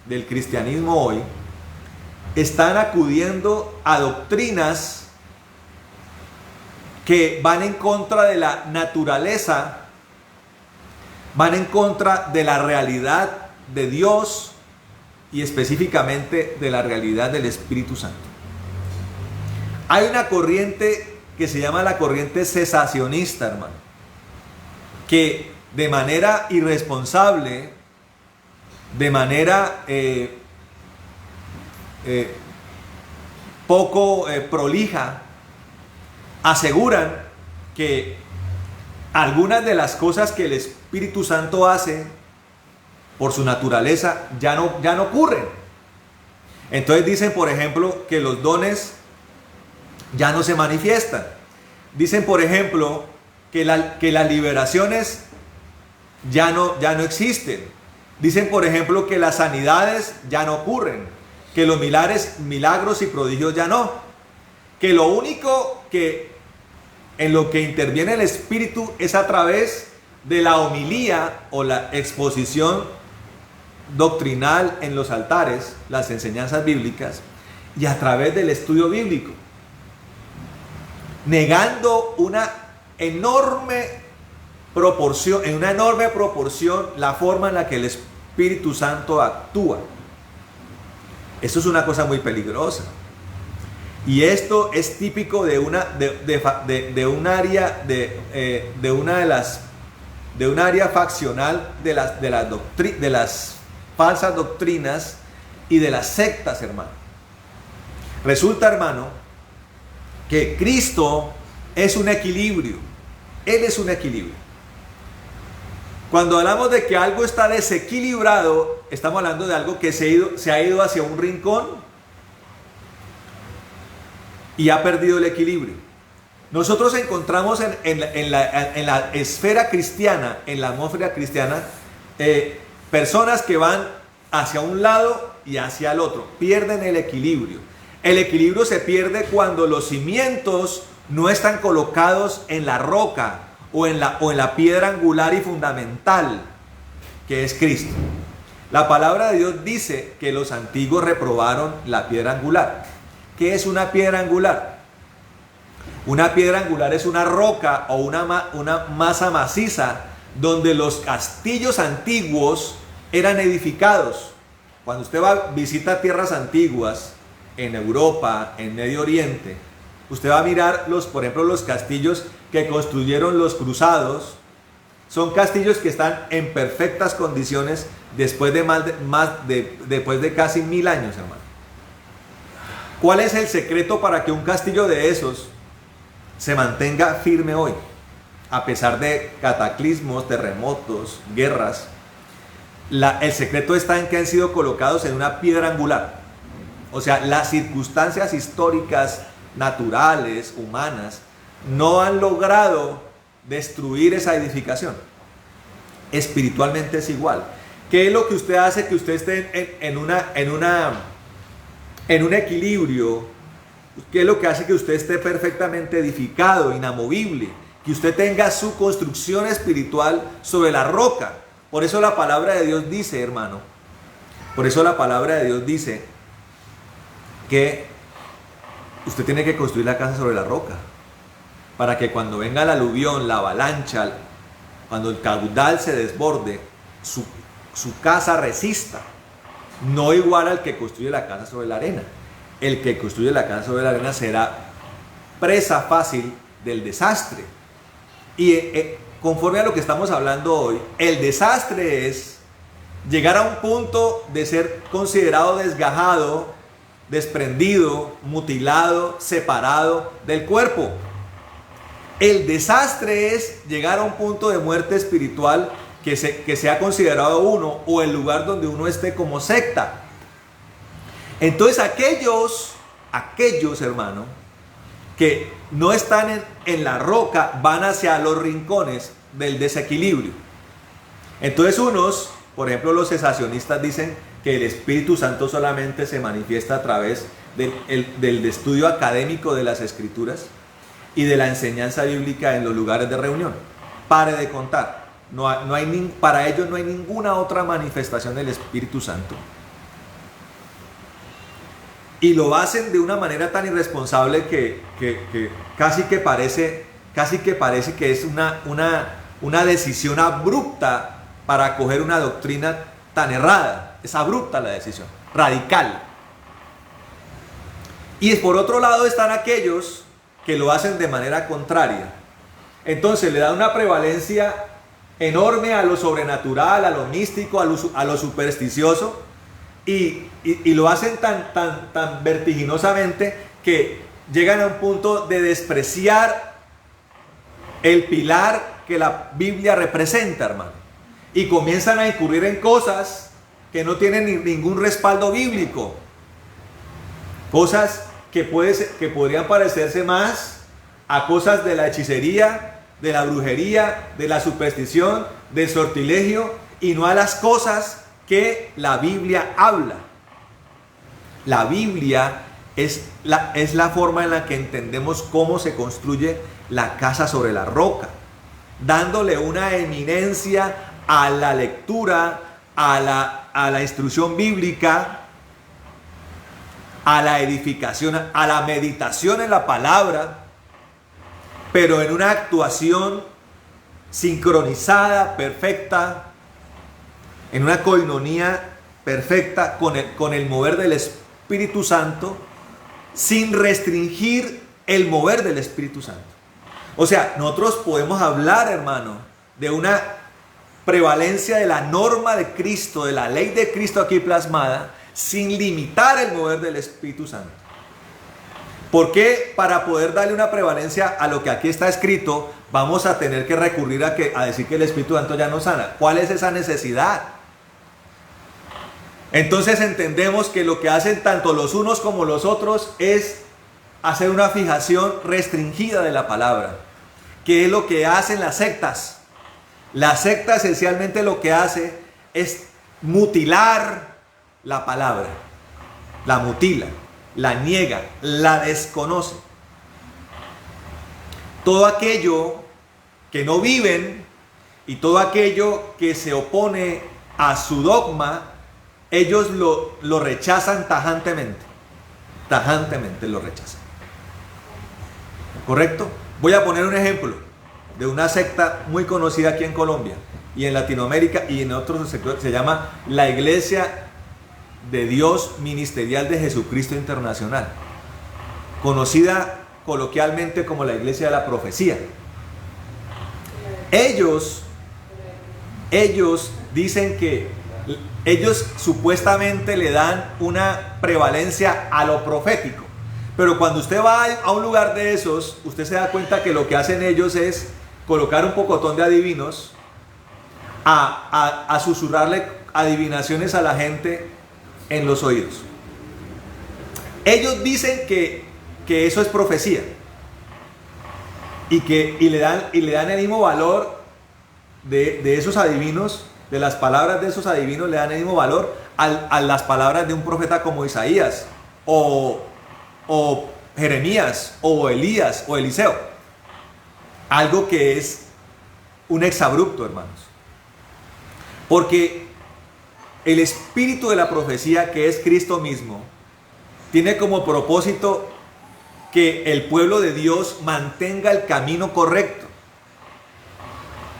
del cristianismo hoy están acudiendo a doctrinas que van en contra de la naturaleza, van en contra de la realidad de Dios y específicamente de la realidad del Espíritu Santo. Hay una corriente que se llama la corriente cesacionista, hermano, que de manera irresponsable, de manera poco prolija, aseguran que algunas de las cosas que el Espíritu Santo hace por su naturaleza ya no ocurren. Entonces dicen, por ejemplo, que los dones ya no se manifiestan. Dicen, por ejemplo, que las liberaciones ya no existen. Dicen, por ejemplo, que las sanidades ya no ocurren, que los milagros y prodigios ya no. Que lo único que en lo que interviene el Espíritu es a través de la homilía o la exposición doctrinal en los altares, las enseñanzas bíblicas, y a través del estudio bíblico, negando en una enorme proporción la forma en la que el Espíritu Santo actúa. Eso es una cosa muy peligrosa. Y esto es típico de un área faccional de las falsas doctrinas y de las sectas, hermano. Resulta, hermano, que Cristo es un equilibrio. Él es un equilibrio. Cuando hablamos de que algo está desequilibrado, estamos hablando de algo que se ha ido hacia un rincón y ha perdido el equilibrio. Nosotros encontramos en la esfera cristiana, en la atmósfera cristiana, personas que van hacia un lado y hacia el otro, pierden el equilibrio. El equilibrio se pierde cuando los cimientos no están colocados en la roca o en la piedra angular y fundamental, que es Cristo. La palabra de Dios dice que los antiguos reprobaron la piedra angular. ¿Qué es una piedra angular? Una piedra angular es una roca o una masa maciza donde los castillos antiguos eran edificados. Cuando usted visita tierras antiguas en Europa, en Medio Oriente, usted va a mirar por ejemplo, los castillos que construyeron los cruzados. Son castillos que están en perfectas condiciones después de casi 1000 años, hermano. ¿Cuál es el secreto para que un castillo de esos se mantenga firme hoy? A pesar de cataclismos, terremotos, guerras. El secreto está en que han sido colocados en una piedra angular. O sea, las circunstancias históricas, naturales, humanas, no han logrado destruir esa edificación. Espiritualmente es igual. ¿Qué es lo que usted hace que usted esté en un equilibrio? ¿Qué es lo que hace que usted esté perfectamente edificado, inamovible? Que usted tenga su construcción espiritual sobre la roca. Por eso la palabra de Dios dice, hermano, por eso la palabra de Dios dice que usted tiene que construir la casa sobre la roca, para que cuando venga la aluvión, la avalancha, cuando el caudal se desborde, su casa resista. No igual al que construye la casa sobre la arena. El que construye la casa sobre la arena será presa fácil del desastre. Y conforme a lo que estamos hablando hoy, el desastre es llegar a un punto de ser considerado desgajado, desprendido, mutilado, separado del cuerpo. El desastre es llegar a un punto de muerte espiritual que sea considerado uno, o el lugar donde uno esté como secta. Entonces aquellos hermano, que no están en la roca, van hacia los rincones del desequilibrio. Entonces unos, por ejemplo los cesacionistas, dicen que el Espíritu Santo solamente se manifiesta a través del estudio académico de las Escrituras y de la enseñanza bíblica en los lugares de reunión. Pare de contar. Para ellos no hay ninguna otra manifestación del Espíritu Santo. Y lo hacen de una manera tan irresponsable que casi que parece que es una decisión abrupta para acoger una doctrina tan errada, es abrupta la decisión, radical. Y por otro lado están aquellos que lo hacen de manera contraria. Entonces le da una prevalencia enorme a lo sobrenatural, a lo místico, a lo supersticioso, y lo hacen tan vertiginosamente que llegan a un punto de despreciar el pilar que la Biblia representa, hermano, y comienzan a incurrir en cosas que no tienen ningún respaldo bíblico, cosas que podrían parecerse más a cosas de la hechicería, de la brujería, de la superstición, del sortilegio, y no a las cosas que la Biblia habla. La Biblia es la forma en la que entendemos cómo se construye la casa sobre la roca, dándole una eminencia a la lectura, a la instrucción bíblica, a la edificación, a la meditación en la palabra, pero en una actuación sincronizada, perfecta, en una coinonía perfecta con el mover del Espíritu Santo, sin restringir el mover del Espíritu Santo. O sea, nosotros podemos hablar, hermano, de una prevalencia de la norma de Cristo, de la ley de Cristo aquí plasmada, sin limitar el mover del Espíritu Santo. ¿Por qué? Para poder darle una prevalencia a lo que aquí está escrito, vamos a tener que recurrir a decir que el Espíritu Santo ya no sana. ¿Cuál es esa necesidad? Entonces entendemos que lo que hacen tanto los unos como los otros es hacer una fijación restringida de la palabra, que es lo que hacen las sectas. La secta esencialmente lo que hace es mutilar la palabra, la mutila, la niega, la desconoce. Todo aquello que no viven y todo aquello que se opone a su dogma, ellos lo rechazan tajantemente. Tajantemente lo rechazan. ¿Correcto? Voy a poner un ejemplo de una secta muy conocida aquí en Colombia y en Latinoamérica y en otros sectores. Se llama la Iglesia de Dios Ministerial de Jesucristo Internacional, conocida coloquialmente como la Iglesia de la Profecía. Ellos dicen que ellos supuestamente le dan una prevalencia a lo profético, pero cuando usted va a un lugar de esos, usted se da cuenta que lo que hacen ellos es colocar un pocotón de adivinos a susurrarle adivinaciones a la gente en los oídos. Ellos dicen que eso es profecía y le dan el mismo valor de esos adivinos, de las palabras de esos adivinos, le dan el mismo valor a las palabras de un profeta como Isaías o Jeremías o Elías o Eliseo. Algo que es un exabrupto, hermanos, porque el espíritu de la profecía, que es Cristo mismo, tiene como propósito que el pueblo de Dios mantenga el camino correcto.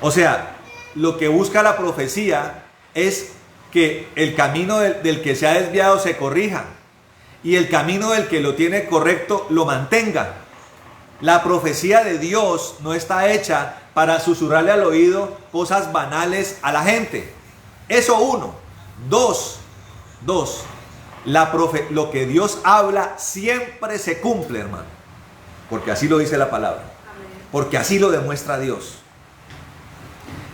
O sea, lo que busca la profecía es que el camino del que se ha desviado se corrija y el camino del que lo tiene correcto lo mantenga. La profecía de Dios no está hecha para susurrarle al oído cosas banales a la gente. Eso uno. Dos, lo que Dios habla siempre se cumple, hermano, porque así lo dice la palabra, porque así lo demuestra Dios.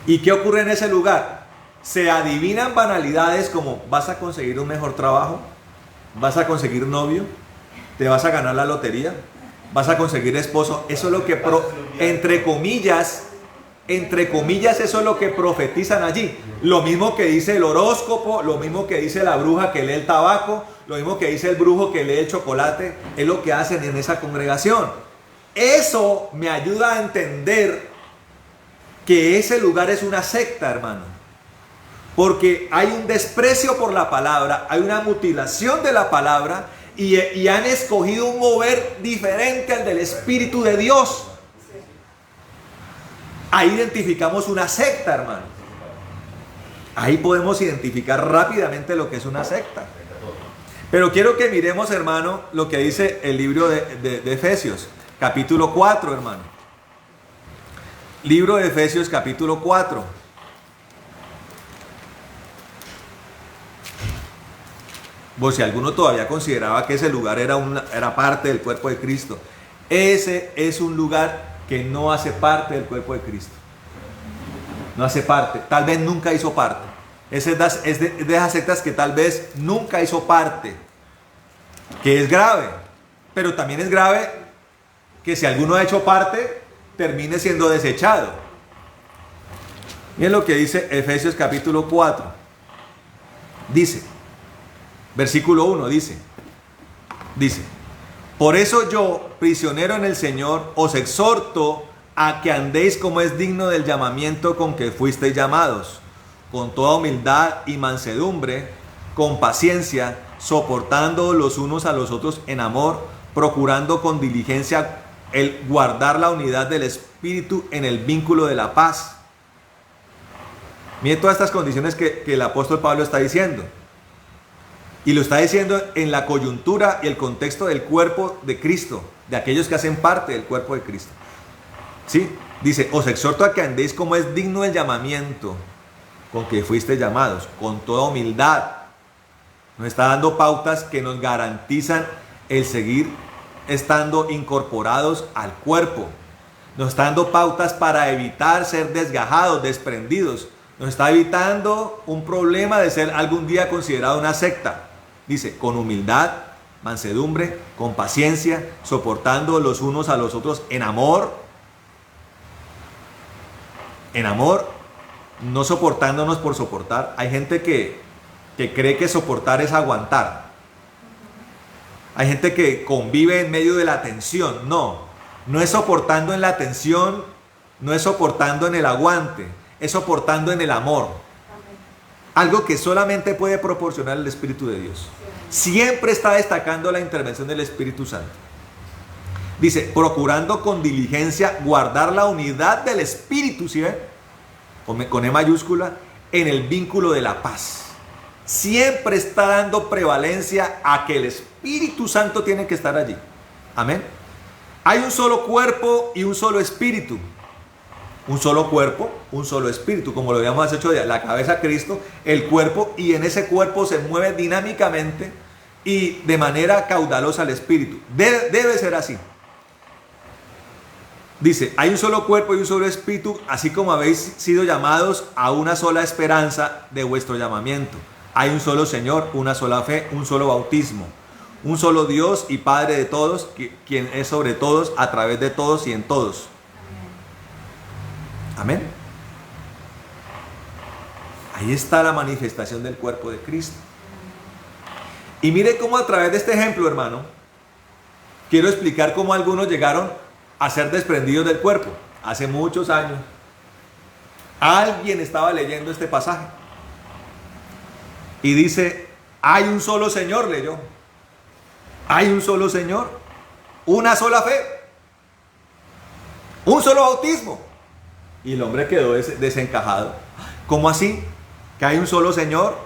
¿Y qué ocurre en ese lugar? Se adivinan banalidades como: vas a conseguir un mejor trabajo, vas a conseguir un novio, te vas a ganar la lotería, vas a conseguir esposo. Eso es lo que, entre comillas, eso es lo que profetizan allí. Lo mismo que dice el horóscopo, lo mismo que dice la bruja que lee el tabaco, lo mismo que dice el brujo que lee el chocolate, es lo que hacen en esa congregación. Eso me ayuda a entender que ese lugar es una secta, hermano, porque hay un desprecio por la palabra, hay una mutilación de la palabra y han escogido un mover diferente al del Espíritu de Dios. Ahí identificamos una secta, hermano. Ahí podemos identificar rápidamente lo que es una secta. Pero quiero que miremos, hermano, lo que dice el libro de Efesios, capítulo 4, hermano. Libro de Efesios, capítulo 4. Por si alguno todavía consideraba que ese lugar era parte del cuerpo de Cristo. Ese es un lugar que no hace parte del cuerpo de Cristo. No hace parte, tal vez nunca hizo parte. Es de esas sectas que tal vez nunca hizo parte, que es grave, pero también es grave que si alguno ha hecho parte, termine siendo desechado. Miren lo que dice Efesios capítulo 4. Dice, versículo 1, dice, por eso yo, prisionero en el Señor, os exhorto a que andéis como es digno del llamamiento con que fuisteis llamados, con toda humildad y mansedumbre, con paciencia, soportando los unos a los otros en amor, procurando con diligencia el guardar la unidad del Espíritu en el vínculo de la paz. Miren todas estas condiciones que el apóstol Pablo está diciendo. Y lo está diciendo en la coyuntura y el contexto del cuerpo de Cristo, de aquellos que hacen parte del cuerpo de Cristo. ¿Sí? Dice, os exhorto a que andéis como es digno del llamamiento con que fuisteis llamados, con toda humildad. Nos está dando pautas que nos garantizan el seguir estando incorporados al cuerpo. Nos está dando pautas para evitar ser desgajados, desprendidos. Nos está evitando un problema de ser algún día considerado una secta. Dice, con humildad, mansedumbre, con paciencia, soportando los unos a los otros en amor. En amor, no soportándonos por soportar. Hay gente que cree que soportar es aguantar. Hay gente que convive en medio de la tensión. No es soportando en la tensión, no es soportando en el aguante, es soportando en el amor. Algo que solamente puede proporcionar el Espíritu de Dios. Siempre está destacando la intervención del Espíritu Santo. Dice, procurando con diligencia guardar la unidad del Espíritu, ¿sí ven? Con E mayúscula, en el vínculo de la paz. Siempre está dando prevalencia a que el Espíritu Santo tiene que estar allí. Amén. Hay un solo cuerpo y un solo espíritu. Un solo cuerpo, un solo espíritu, como lo habíamos hecho ya, la cabeza Cristo, el cuerpo, y en ese cuerpo se mueve dinámicamente y de manera caudalosa el espíritu. Debe ser así. Dice, hay un solo cuerpo y un solo espíritu, así como habéis sido llamados a una sola esperanza de vuestro llamamiento. Hay un solo Señor, una sola fe, un solo bautismo, un solo Dios y Padre de todos, quien es sobre todos, a través de todos y en todos. Amén. Ahí está la manifestación del cuerpo de Cristo. Y mire cómo a través de este ejemplo, hermano, quiero explicar cómo algunos llegaron a ser desprendidos del cuerpo. Hace muchos años, alguien estaba leyendo este pasaje y dice, hay un solo Señor, leyó. Hay un solo Señor, una sola fe, un solo bautismo. Y el hombre quedó desencajado. ¿Cómo así? ¿Que hay un solo Señor?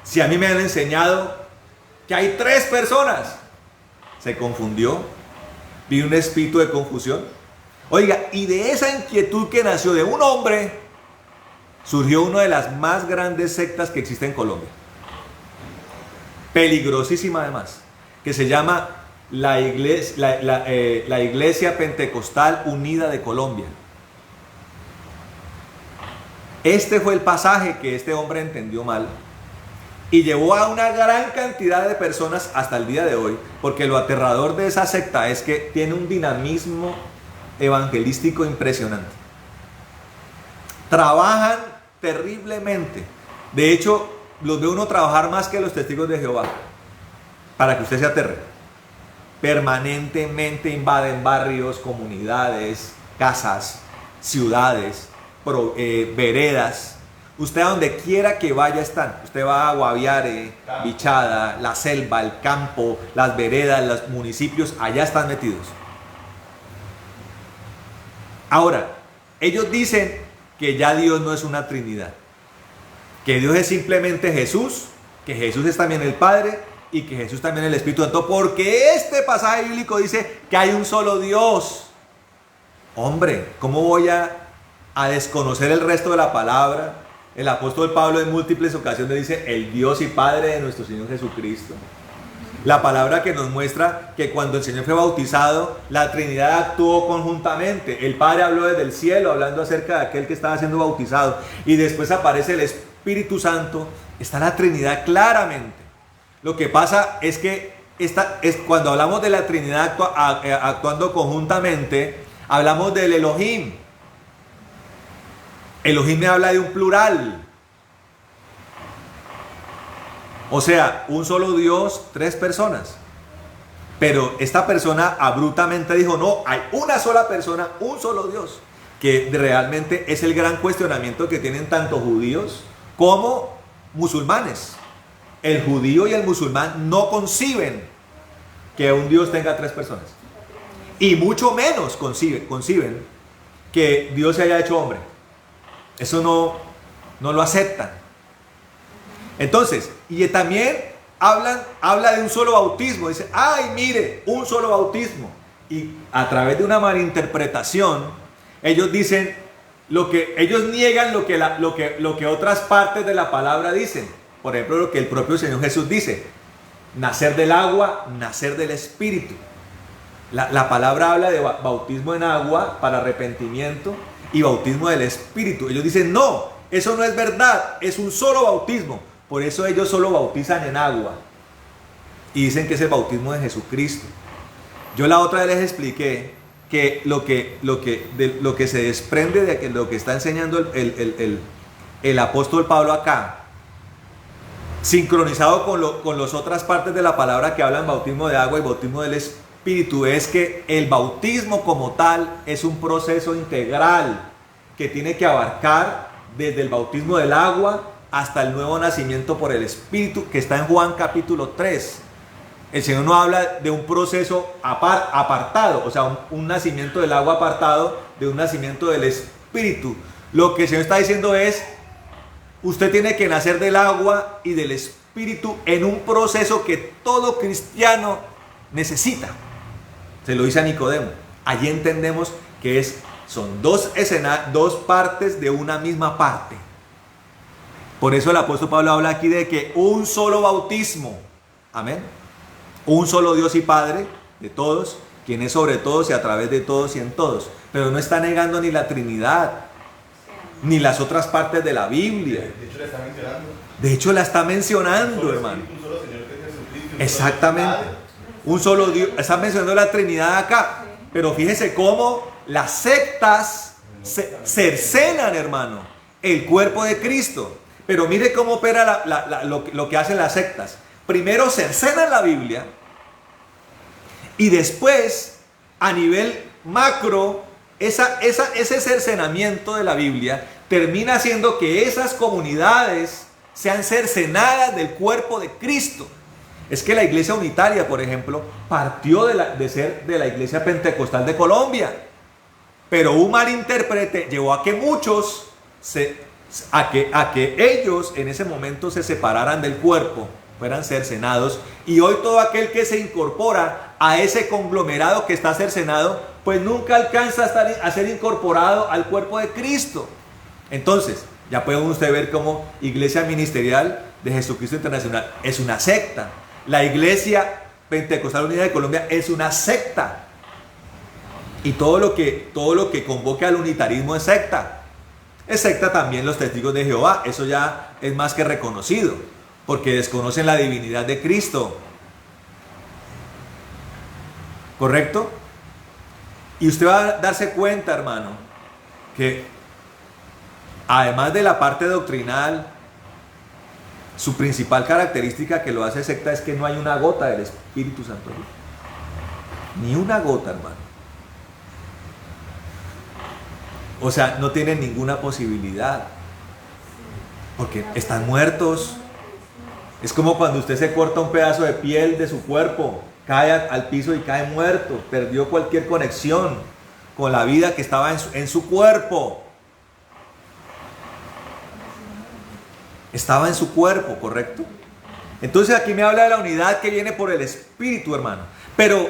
Si a mí me han enseñado que hay 3 personas. Se confundió. Vi un espíritu de confusión. Oiga, y de esa inquietud que nació de un hombre, surgió una de las más grandes sectas que existe en Colombia. Peligrosísima además. Que se llama la Iglesia Pentecostal Unida de Colombia. Este fue el pasaje que este hombre entendió mal y llevó a una gran cantidad de personas hasta el día de hoy, porque lo aterrador de esa secta es que tiene un dinamismo evangelístico impresionante. Trabajan terriblemente. De hecho, los ve uno trabajar más que los testigos de Jehová, para que usted se aterre. Permanentemente invaden barrios, comunidades, casas, ciudades, veredas. Usted a donde quiera que vaya están. Usted va a Guaviare, Bichada, la selva, el campo, las veredas, los municipios, allá están metidos. Ahora, ellos dicen que ya Dios no es una Trinidad. que Dios es simplemente Jesús, que Jesús es también el Padre y que Jesús también es el Espíritu Santo, porque este pasaje bíblico dice que hay un solo Dios. Hombre, ¿cómo voy a desconocer el resto de la palabra? El apóstol Pablo en múltiples ocasiones dice el Dios y Padre de nuestro Señor Jesucristo. La palabra que nos muestra que cuando el Señor fue bautizado, la Trinidad actuó conjuntamente. El Padre habló desde el cielo, hablando acerca de aquel que estaba siendo bautizado. Y después aparece el Espíritu Santo. Está la Trinidad claramente. Lo que pasa es que cuando hablamos de la Trinidad actuando conjuntamente, hablamos del Elohim. Elohim me habla de un plural. O sea, un solo Dios, 3 personas. Pero esta persona abruptamente dijo, no, hay una sola persona, un solo Dios. Que realmente es el gran cuestionamiento que tienen tanto judíos como musulmanes. El judío y el musulmán no conciben que un Dios tenga 3 personas. Y mucho menos conciben que Dios se haya hecho hombre. Eso no lo aceptan. Entonces, y también habla de un solo bautismo. Dice, ay, mire, un solo bautismo. Y a través de una malinterpretación, ellos dicen, ellos niegan lo que otras partes de la palabra dicen. Por ejemplo, lo que el propio Señor Jesús dice, nacer del agua, nacer del Espíritu. La palabra habla de bautismo en agua para arrepentimiento y bautismo del Espíritu. Ellos dicen, no, eso no es verdad, es un solo bautismo. Por eso ellos solo bautizan en agua. Y dicen que es el bautismo de Jesucristo. Yo la otra vez les expliqué que lo que se desprende de lo que está enseñando el apóstol Pablo acá, sincronizado con las otras partes de la palabra que hablan bautismo de agua y bautismo del Espíritu, es que el bautismo como tal es un proceso integral que tiene que abarcar desde el bautismo del agua hasta el nuevo nacimiento por el Espíritu, que está en Juan capítulo 3. El Señor no habla de un proceso apartado, o sea, un nacimiento del agua apartado de un nacimiento del Espíritu. Lo que el Señor está diciendo es, usted tiene que nacer del agua y del Espíritu en un proceso que todo cristiano necesita. Se lo dice a Nicodemo. Allí entendemos que son dos partes de una misma parte. Por eso el apóstol Pablo habla aquí de que un solo bautismo, amén, un solo Dios y Padre de todos, quien es sobre todos y a través de todos y en todos. Pero no está negando ni la Trinidad, ni las otras partes de la Biblia. De hecho la está mencionando. De hecho la está mencionando, hermano. Un solo Señor que es Jesucristo. Exactamente. Un solo Dios. Está mencionando la Trinidad acá. Pero fíjese cómo las sectas cercenan, hermano, el cuerpo de Cristo. Pero mire cómo opera lo que hacen las sectas. Primero cercenan la Biblia y después, a nivel macro, ese cercenamiento de la Biblia termina haciendo que esas comunidades sean cercenadas del cuerpo de Cristo. Es que la iglesia unitaria, por ejemplo, partió de ser de la iglesia pentecostal de Colombia, pero un mal intérprete llevó a que muchos a que ellos en ese momento se separaran del cuerpo, fueran cercenados, y hoy todo aquel que se incorpora a ese conglomerado que está cercenado, pues nunca alcanza a ser incorporado al cuerpo de Cristo. Entonces, ya puede usted ver cómo Iglesia Ministerial de Jesucristo Internacional es una secta. La Iglesia Pentecostal Unida de Colombia es una secta. Y todo lo que convoca al unitarismo es secta. Es secta también los testigos de Jehová. Eso ya es más que reconocido, porque desconocen la divinidad de Cristo. ¿Correcto? Y usted va a darse cuenta, hermano, que además de la parte doctrinal, su principal característica que lo hace secta es que no hay una gota del Espíritu Santo. Ni una gota, hermano. O sea, no tienen ninguna posibilidad, porque están muertos. Es como cuando usted se corta un pedazo de piel de su cuerpo, cae al piso y cae muerto, perdió cualquier conexión con la vida que estaba en su cuerpo. Estaba en su cuerpo, ¿correcto? Entonces aquí me habla de la unidad que viene por el Espíritu, hermano. Pero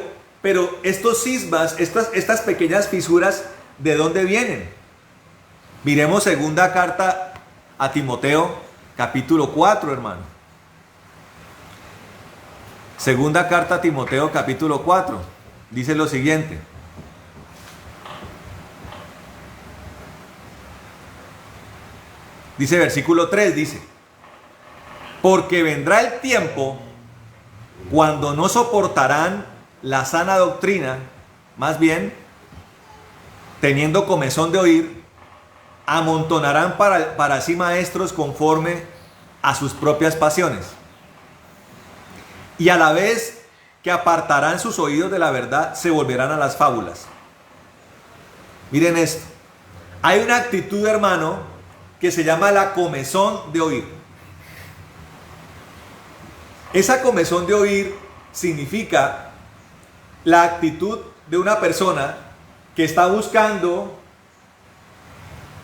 estos cismas, estas pequeñas fisuras, ¿de dónde vienen? Miremos segunda carta a Timoteo, capítulo 4, hermano. Segunda carta a Timoteo, capítulo 4. Dice lo siguiente. Dice versículo 3, dice: porque vendrá el tiempo cuando no soportarán la sana doctrina, más bien, teniendo comezón de oír, amontonarán para sí maestros conforme a sus propias pasiones, y a la vez que apartarán sus oídos de la verdad, se volverán a las fábulas. Miren esto, hay una actitud, hermano, que se llama la comezón de oír. Esa comezón de oír significa la actitud de una persona que está buscando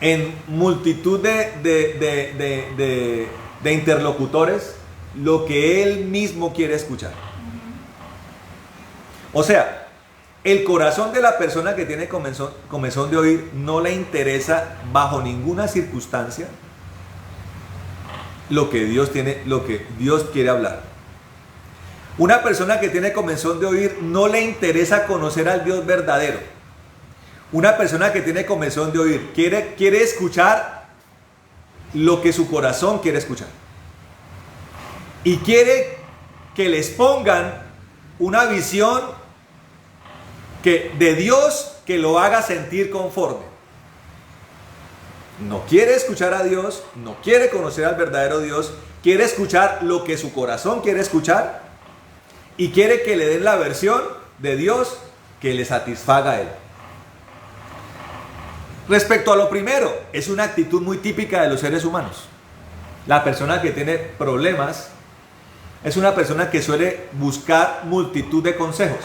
en multitud de interlocutores lo que él mismo quiere escuchar. O sea, el corazón de la persona que tiene comezón de oír no le interesa bajo ninguna circunstancia lo que Dios quiere hablar. Una persona que tiene comezón de oír no le interesa conocer al Dios verdadero. Una persona que tiene comezón de oír quiere escuchar lo que su corazón quiere escuchar. Y quiere que les pongan una visión de Dios que lo haga sentir conforme. No quiere escuchar a Dios, no quiere conocer al verdadero Dios, quiere escuchar lo que su corazón quiere escuchar y quiere que le den la versión de Dios que le satisfaga a él. Respecto a lo primero, es una actitud muy típica de los seres humanos. La persona que tiene problemas es una persona que suele buscar multitud de consejos.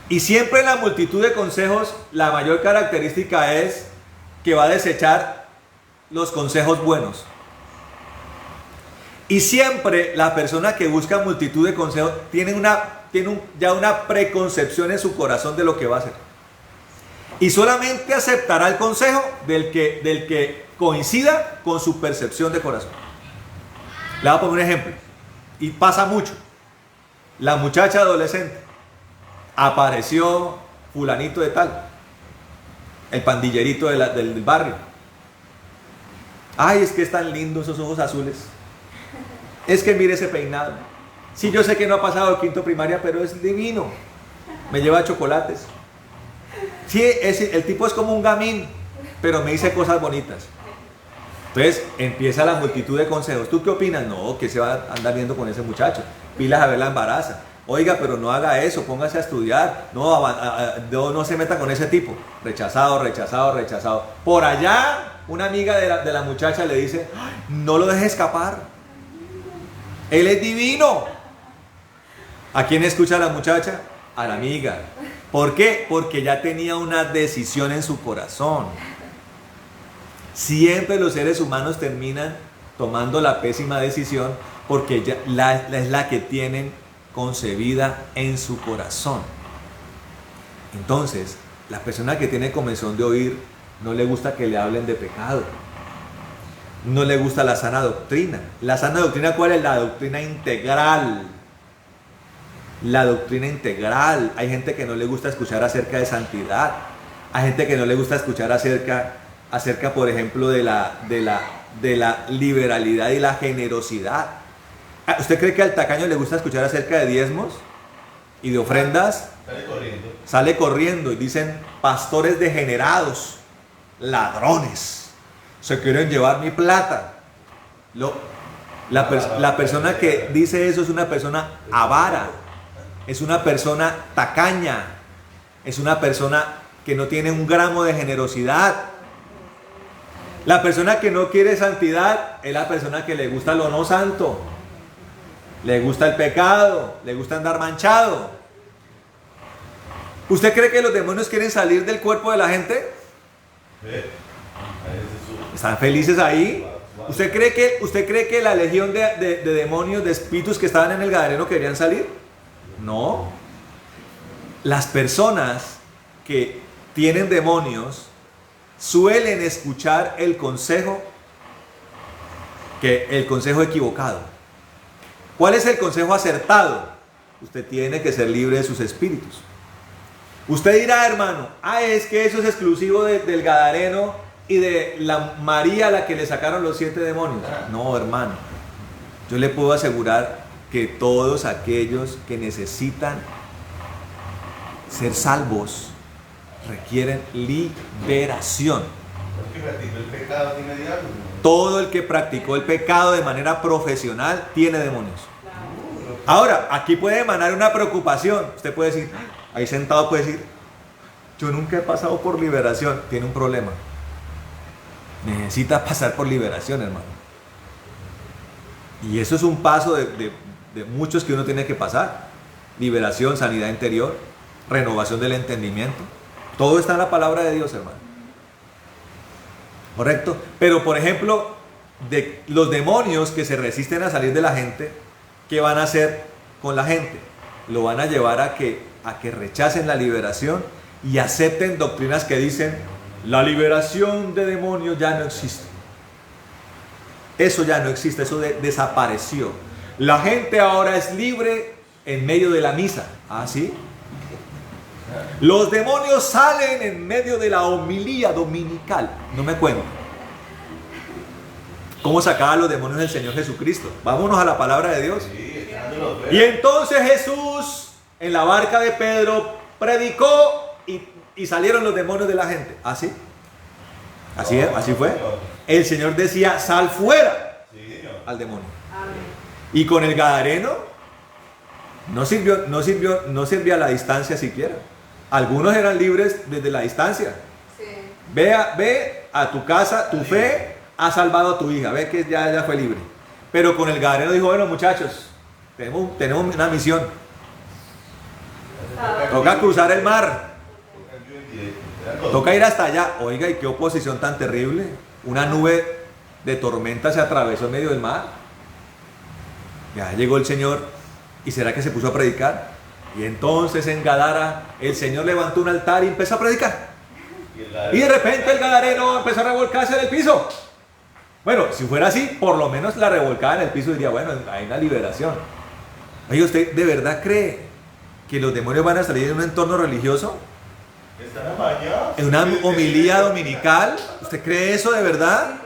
Y siempre en la multitud de consejos, la mayor característica es que va a desechar los consejos buenos. Y siempre la persona que busca multitud de consejos tiene ya una preconcepción en su corazón de lo que va a hacer. Y solamente aceptará el consejo del que coincida con su percepción de corazón. Le voy a poner un ejemplo. Y pasa mucho. La muchacha adolescente. Apareció fulanito de tal. El pandillerito del barrio. Ay, es que están lindos esos ojos azules. Es que mire ese peinado. Sí, yo sé que no ha pasado el quinto primaria, pero es divino. Me lleva chocolates. Sí, el tipo es como un gamín, pero me dice cosas bonitas. Entonces empieza la multitud de consejos. ¿Tú qué opinas? No, que se va a andar viendo con ese muchacho. Pilas a ver la embaraza. Oiga, pero no haga eso, póngase a estudiar. No se meta con ese tipo. Rechazado, rechazado, rechazado. Por allá, una amiga de la muchacha le dice: no lo dejes escapar. Él es divino. ¿A quién escucha la muchacha? A la amiga. ¿Por qué? Porque ya tenía una decisión en su corazón. Siempre los seres humanos terminan tomando la pésima decisión porque es la que tienen concebida en su corazón. Entonces, la persona que tiene comezón de oír no le gusta que le hablen de pecado. No le gusta la sana doctrina. ¿La sana doctrina cuál es? La doctrina integral. La doctrina integral. Hay gente que no le gusta escuchar acerca de santidad. Hay gente que no le gusta escuchar acerca, por ejemplo, de la liberalidad y la generosidad. ¿Usted cree que al tacaño le gusta escuchar acerca de diezmos y de ofrendas? Sale corriendo y dicen: pastores degenerados, ladrones, se quieren llevar mi plata. La persona que dice eso es una persona avara, es una persona tacaña, es una persona que no tiene un gramo de generosidad. La persona que no quiere santidad es la persona que le gusta lo no santo, le gusta el pecado, le gusta andar manchado. ¿Usted cree que los demonios quieren salir del cuerpo de la gente? ¿Están felices ahí? ¿Usted cree que la legión de demonios, de espíritus que estaban en el Gadareno querían salir? No. Las personas que tienen demonios suelen escuchar el consejo equivocado. ¿Cuál es el consejo acertado? Usted tiene que ser libre de sus espíritus. Usted dirá, hermano, es que eso es exclusivo del Gadareno y de la María a la que le sacaron los 7 demonios. No, hermano. Yo le puedo asegurar que todos aquellos que necesitan ser salvos requieren liberación. Todo el que practicó el pecado de manera profesional tiene demonios. Ahora, aquí puede emanar una preocupación. Usted puede decir, ahí sentado puede decir, yo nunca he pasado por liberación. Tiene un problema. Necesita pasar por liberación, hermano. Y eso es un paso de muchos que uno tiene que pasar. Liberación, sanidad interior, renovación del entendimiento. Todo está en la palabra de Dios, hermano. ¿Correcto? Pero, por ejemplo, de los demonios que se resisten a salir de la gente, ¿qué van a hacer con la gente? Lo van a llevar a que rechacen la liberación y acepten doctrinas que dicen, la liberación de demonios ya no existe. Eso ya no existe, eso desapareció. La gente ahora es libre en medio de la misa. ¿Ah, sí? Los demonios salen en medio de la homilía dominical. No me cuento. ¿Cómo sacaba los demonios del Señor Jesucristo? Vámonos a la palabra de Dios. Y entonces Jesús, en la barca de Pedro, predicó y salieron los demonios de la gente. ¿Ah, sí? Así fue. El Señor decía, sal fuera al demonio. Y con el Gadareno no sirvió a la distancia siquiera. Algunos eran libres desde la distancia. Sí. Ve a tu casa, tu fe ha salvado a tu hija, ve que ya fue libre. Pero con el Gadareno dijo, bueno, muchachos, tenemos una misión. Toca cruzar el mar. Toca ir hasta allá. Oiga, y qué oposición tan terrible. Una nube de tormenta se atravesó en medio del mar. Ya llegó el Señor. ¿Y será que se puso a predicar? Y entonces en Gadara el Señor levantó un altar y empezó a predicar. Y de repente el Gadareno empezó a revolcarse en el piso. Bueno, si fuera así, por lo menos la revolcada en el piso diría, bueno, hay una liberación. Oye, ¿usted de verdad cree que los demonios van a salir en un entorno religioso? ¿En una homilía dominical? ¿Usted cree eso de verdad?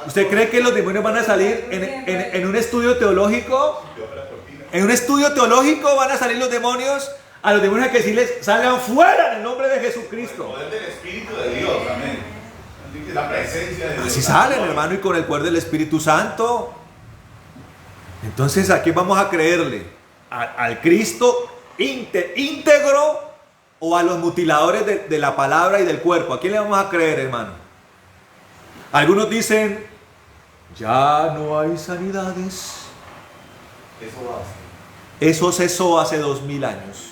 ¿Usted cree que los demonios van a salir en un estudio teológico? ¿En un estudio teológico van a salir los demonios? A los demonios hay que decirles, salgan fuera en el nombre de Jesucristo. El poder del Espíritu de Dios, amén. La presencia de Dios. Así salen, hermano, y con el poder del Espíritu Santo. Entonces, ¿a qué vamos a creerle? ¿Al Cristo íntegro o a los mutiladores de la palabra y del cuerpo? ¿A quién le vamos a creer, hermano? Algunos dicen, ya no hay sanidades. Eso cesó hace 2000 años.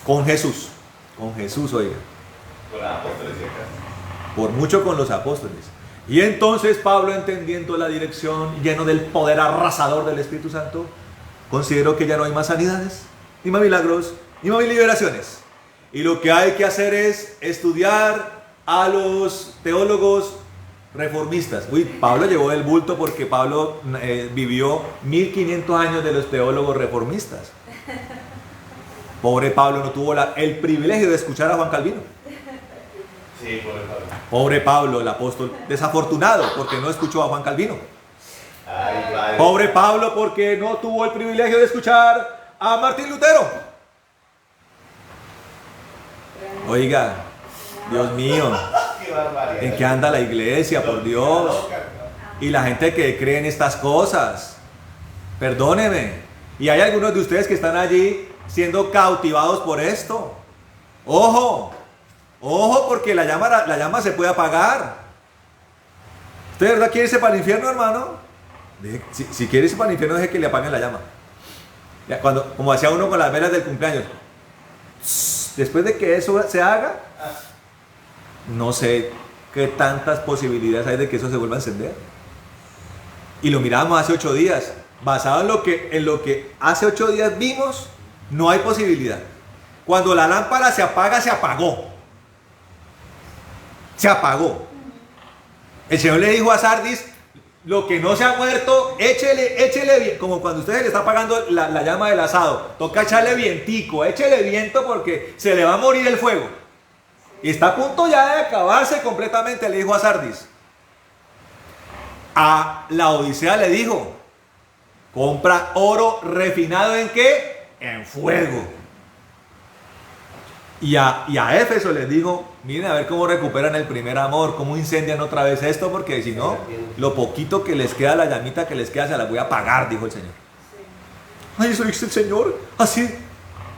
Con Jesús, oiga. Con los apóstoles, por mucho con los apóstoles. Y entonces Pablo, entendiendo la dirección, lleno del poder arrasador del Espíritu Santo, consideró que ya no hay más sanidades, ni más milagros, ni más liberaciones. Y lo que hay que hacer es estudiar a los teólogos reformistas. Uy, Pablo llevó el bulto porque Pablo vivió 1500 años de los teólogos reformistas. Pobre Pablo no tuvo el privilegio de escuchar a Juan Calvino. Sí, pobre Pablo, el apóstol, desafortunado porque no escuchó a Juan Calvino. Ay, pobre Pablo porque no tuvo el privilegio de escuchar a Martín Lutero. Oiga, Dios mío, ¿en qué anda la iglesia, por Dios? Y la gente que cree en estas cosas, perdóneme. Y hay algunos de ustedes que están allí siendo cautivados por esto. Ojo, porque la llama se puede apagar. ¿Usted de verdad quiere irse para el infierno, hermano? Si quiere irse para el infierno, deje que le apaguen la llama. Ya, como hacía uno con las velas del cumpleaños. Después de que eso se haga, no sé, ¿Qué tantas posibilidades hay de que eso se vuelva a encender? Y lo mirábamos hace 8 días. Basado en lo que hace 8 días vimos, no hay posibilidad. Cuando la lámpara se apaga, se apagó. Se apagó. El Señor le dijo a Sardis, lo que no se ha muerto, échele bien. Como cuando usted le está apagando la llama del asado. Toca echarle vientico, échele viento porque se le va a morir el fuego. Y está a punto ya de acabarse completamente, le dijo a Sardis. A la Odisea le dijo, compra oro refinado ¿en qué? En fuego. Y a Éfeso les dijo, miren a ver cómo recuperan el primer amor, cómo incendian otra vez esto, porque si no, lo poquito que les queda, la llamita que les queda, se la voy a apagar, dijo el Señor. Ay, eso dice el Señor, así.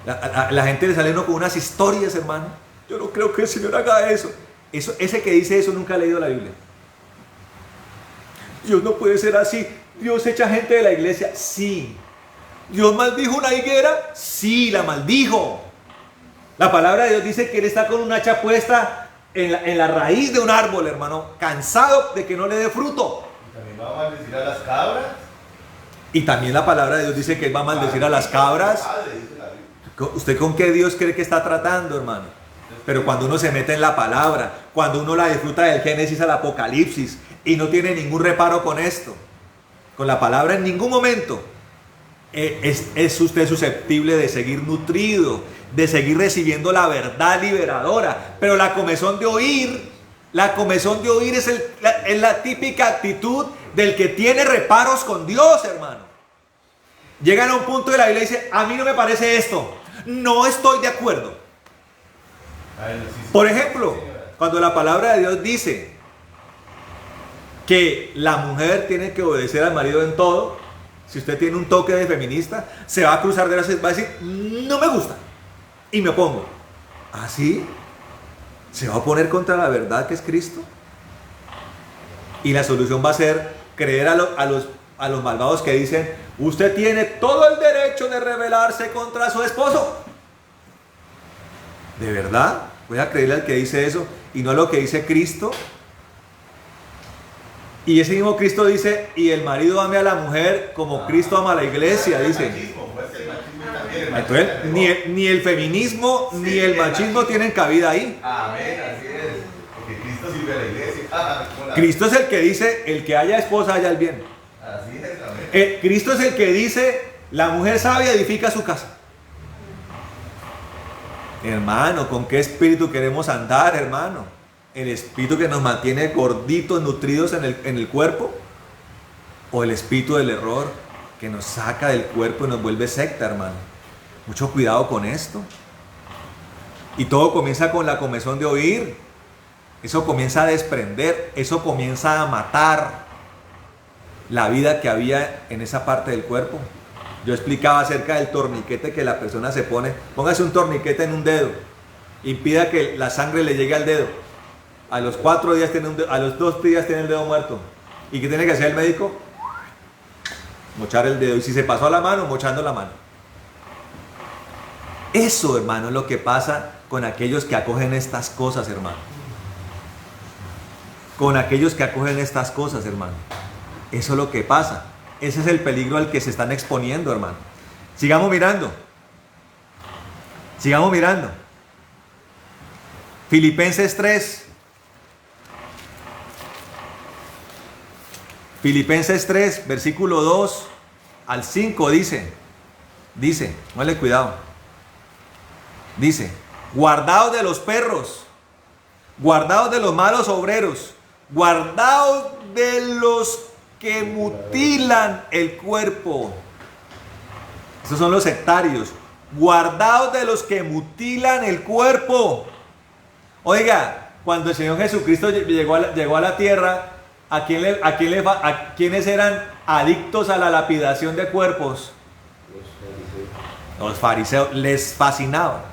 La gente le sale uno con unas historias, hermano. Yo no creo que el Señor haga eso. Ese que dice eso nunca ha leído la Biblia. Dios no puede ser así. Dios echa gente de la iglesia, sí. Dios maldijo una higuera, sí, la maldijo. La palabra de Dios dice que Él está con un hacha puesta en la raíz de un árbol, hermano, cansado de que no le dé fruto. ¿Y también va a maldecir a las cabras? Y también la palabra de Dios dice que Él va a maldecir a las cabras. ¿Usted con qué Dios cree que está tratando, hermano? Pero cuando uno se mete en la palabra, cuando uno la disfruta del Génesis al Apocalipsis y no tiene ningún reparo con esto, con la palabra en ningún momento, es usted susceptible de seguir nutrido, de seguir recibiendo la verdad liberadora. Pero la comezón de oír es la típica actitud del que tiene reparos con Dios, hermano. Llegan a un punto de la Biblia y dice, a mí no me parece esto, no estoy de acuerdo. Por ejemplo, cuando la palabra de Dios dice que la mujer tiene que obedecer al marido en todo, si usted tiene un toque de feminista, se va a cruzar de brazos, va a decir, no me gusta, y me opongo. ¿Así? ¿Se va a oponer contra la verdad que es Cristo? Y la solución va a ser creer a los malvados que dicen, usted tiene todo el derecho de rebelarse contra su esposo. ¿De verdad? Voy a creerle al que dice eso y no a lo que dice Cristo. Y ese mismo Cristo dice, y el marido ame a la mujer como Cristo ama a la iglesia, dice. Entonces, ni el feminismo ni el machismo tienen cabida ahí. Amén, así es. Porque Cristo sirve a la iglesia. Cristo es el que dice, el que haya esposa haya el bien. Así es, amén. Cristo es el que dice, la mujer sabia edifica su casa. Hermano, ¿con qué espíritu queremos andar, hermano? ¿El espíritu que nos mantiene gorditos, nutridos en el cuerpo? ¿O el espíritu del error que nos saca del cuerpo y nos vuelve secta, hermano? Mucho cuidado con esto. Y todo comienza con la comezón de oír. Eso comienza a desprender, eso comienza a matar la vida que había en esa parte del cuerpo. Yo explicaba acerca del torniquete que la persona se pone. Póngase un torniquete en un dedo, impida que la sangre le llegue al dedo. A los 4 días tiene a los 2 días tiene el dedo muerto. ¿Y qué tiene que hacer el médico? Mochar el dedo. Y si se pasó a la mano, mochando la mano. Eso, hermano, es lo que pasa con aquellos que acogen estas cosas, hermano. Con aquellos que acogen estas cosas, hermano. Eso es lo que pasa. Ese es el peligro al que se están exponiendo, hermano. Sigamos mirando. Sigamos mirando. Filipenses 3. Filipenses 3, versículo 2 al 5 dice, ponle cuidado. Dice, guardaos de los perros, guardaos de los malos obreros, guardaos de los que mutilan el cuerpo. Estos son los sectarios. Guardaos de los que mutilan el cuerpo. Oiga, cuando el Señor Jesucristo llegó a la tierra, ¿quiénes eran adictos a la lapidación de cuerpos? Los fariseos. Les fascinaba.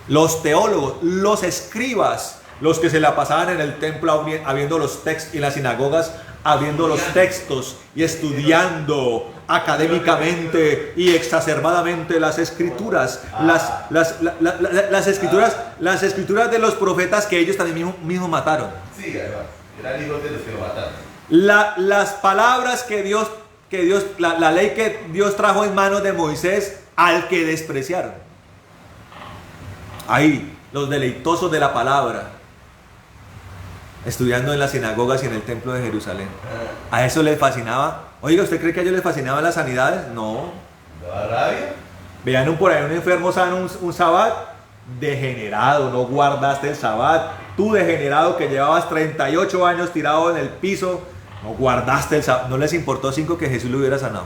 Los teólogos, los escribas, los que se la pasaban en el templo habiendo los textos y las sinagogas abriendo los textos y estudiando académicamente y exacerbadamente las escrituras, las escrituras de los profetas que ellos también mismos mataron. Sí, eran hijos de los que lo mataron. Las palabras que Dios, la ley que Dios trajo en manos de Moisés al que despreciaron. Ahí, los deleitosos de la palabra, estudiando en las sinagogas y en el templo de Jerusalén. A eso les fascinaba. Oiga, ¿usted cree que a ellos les fascinaban las sanidades? No. ¿La rabia? Vean por ahí un enfermo sano un sabbat, degenerado, no guardaste el sabbat. Tú degenerado que llevabas 38 años tirado en el piso, no guardaste el sabbat. No les importó 5 que Jesús lo hubiera sanado.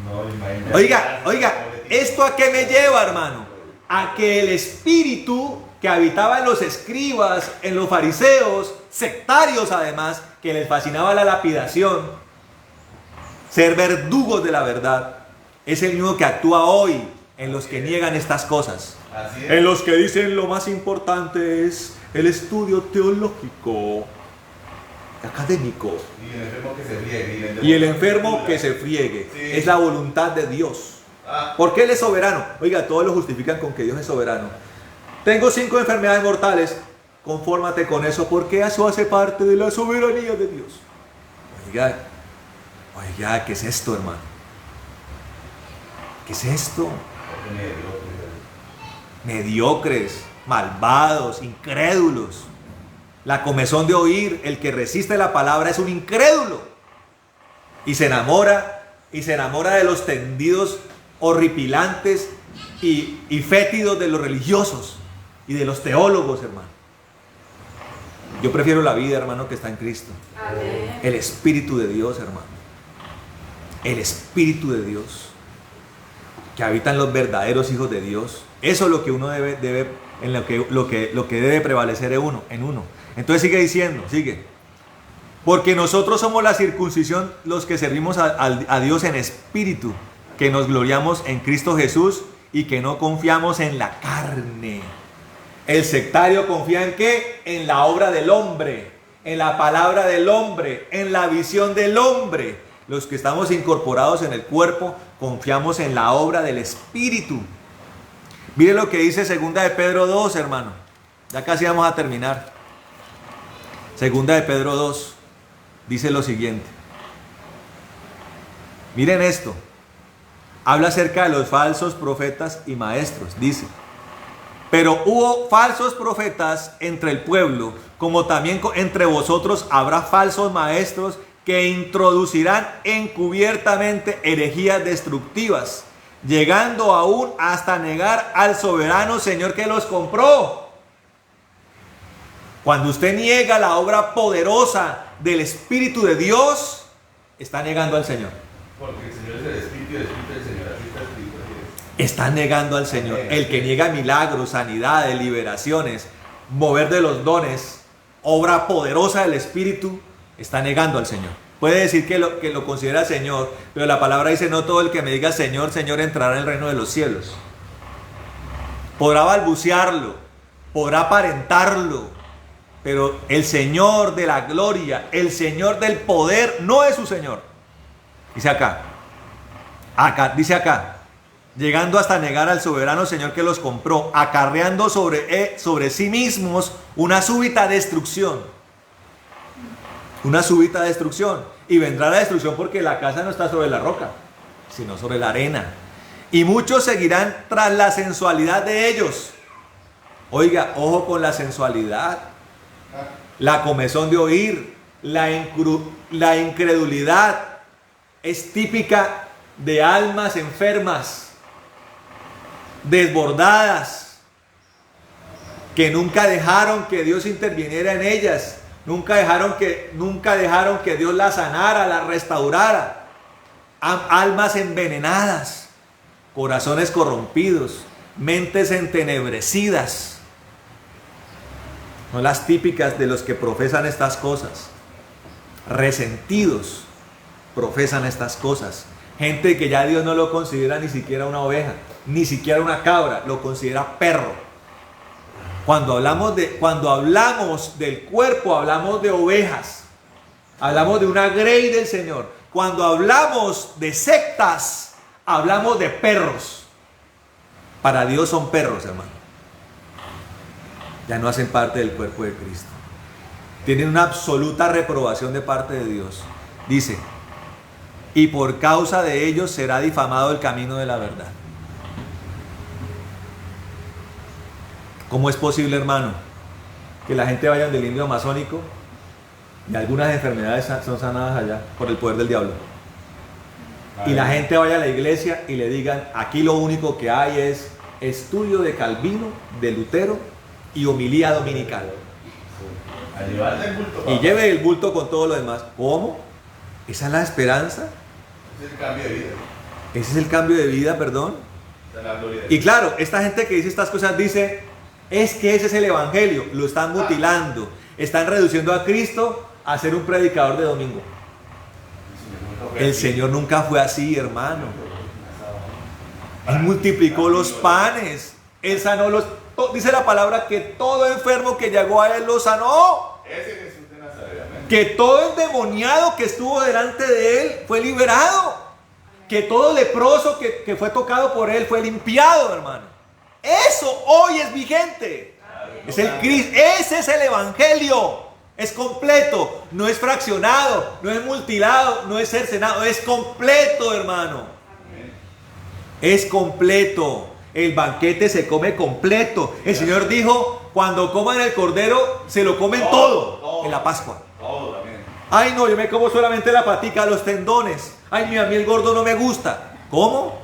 No, imagínate. Oiga, ¿esto a qué me lleva, hermano? A que el espíritu que habitaba en los escribas, en los fariseos, sectarios además, que les fascinaba la lapidación, ser verdugos de la verdad, es el mismo que actúa hoy en los que niegan estas cosas. Así es. En los que dicen lo más importante es el estudio teológico, académico. Y el enfermo que se friegue. Y el enfermo que se friegue. Sí. Es la voluntad de Dios. Porque Él es soberano. Oiga, todos lo justifican con que Dios es soberano. Tengo 5 enfermedades mortales. Confórmate con eso, porque eso hace parte de la soberanía de Dios. Oiga, ¿qué es esto, hermano? ¿Qué es esto? Mediocres, malvados, incrédulos. La comezón de oír, el que resiste la palabra es un incrédulo. Y se enamora de los tendidos horripilantes y fétidos de los religiosos y de los teólogos, hermano. Yo prefiero la vida, hermano, que está en Cristo. Amén. El Espíritu de Dios, hermano. El Espíritu de Dios que habitan los verdaderos hijos de Dios. Eso es lo que uno debe en lo que debe prevalecer en uno. Entonces sigue diciendo, sigue. Porque nosotros somos la circuncisión, los que servimos a Dios en espíritu, que nos gloriamos en Cristo Jesús y que no confiamos en la carne. El sectario confía ¿en qué? En la obra del hombre, en la palabra del hombre, en la visión del hombre. Los que estamos incorporados en el cuerpo confiamos en la obra del Espíritu. Mire lo que dice 2 de Pedro 2, hermano. Ya casi vamos a terminar. 2 de Pedro 2 dice lo siguiente. Miren esto. Habla acerca de los falsos profetas y maestros. Dice: pero hubo falsos profetas entre el pueblo, como también entre vosotros habrá falsos maestros que introducirán encubiertamente herejías destructivas, llegando aún hasta negar al soberano Señor que los compró. Cuando usted niega la obra poderosa del Espíritu de Dios, está negando al Señor. Porque el Señor es el Espíritu y el Espíritu del Señor. Así está escrito. Está negando al Señor. El que niega milagros, sanidades, liberaciones, mover de los dones, obra poderosa del Espíritu, está negando al Señor. Puede decir que lo considera Señor, pero la palabra dice: no todo el que me diga Señor, Señor entrará en el reino de los cielos. Podrá balbucearlo, podrá aparentarlo, pero el Señor de la gloria, el Señor del poder, no es su Señor. Dice acá, dice acá, llegando hasta negar al soberano Señor que los compró, acarreando sobre sí mismos una súbita destrucción. Una súbita destrucción. Y vendrá la destrucción porque la casa no está sobre la roca, sino sobre la arena. Y muchos seguirán tras la sensualidad de ellos. Oiga, ojo con la sensualidad, la comezón de oír, la incredulidad. Es típica de almas enfermas, desbordadas, que nunca dejaron que Dios interviniera en ellas, nunca dejaron que Dios las sanara, las restaurara. Almas envenenadas, corazones corrompidos, mentes entenebrecidas. Son las típicas de los que profesan estas cosas. Resentidos profesan estas cosas. Gente que ya Dios no lo considera ni siquiera una oveja, ni siquiera una cabra, lo considera perro. Cuando hablamos del cuerpo, hablamos de ovejas. Hablamos de una grey del Señor. Cuando hablamos de sectas, hablamos de perros. Para Dios son perros, hermano. Ya no hacen parte del cuerpo de Cristo. Tienen una absoluta reprobación de parte de Dios. Dice, y por causa de ellos será difamado el camino de la verdad. ¿Cómo es posible, hermano, que la gente vaya del indio masónico y algunas enfermedades son sanadas allá por el poder del diablo? Y la gente vaya a la iglesia y le digan, aquí lo único que hay es estudio de Calvino, de Lutero y homilía dominical. Y lleve el bulto con todo lo demás. ¿Cómo? ¿Esa es la esperanza? Ese es el cambio de vida. Ese es el cambio de vida, perdón. Y claro, esta gente que dice estas cosas dice, es que ese es el evangelio. Lo están mutilando. Están reduciendo a Cristo a ser un predicador de domingo. El Señor nunca fue así, hermano. Él multiplicó los panes. Él sanó los... Dice la palabra que todo enfermo que llegó a Él lo sanó. Ese Jesús de Nazaret, amén. Que todo endemoniado que estuvo delante de Él fue liberado. Que todo leproso que fue tocado por Él fue limpiado, hermano. Eso hoy es vigente. Es el Cristo. Ese es el evangelio. Es completo, no es fraccionado, no es mutilado, no es cercenado, es completo, hermano. Es completo. El banquete se come completo. El Señor dijo, cuando coman el cordero, se lo comen todo en la Pascua. Todo también. Ay, no, yo me como solamente la patica, los tendones. Ay, a mí el gordo no me gusta. ¿Cómo?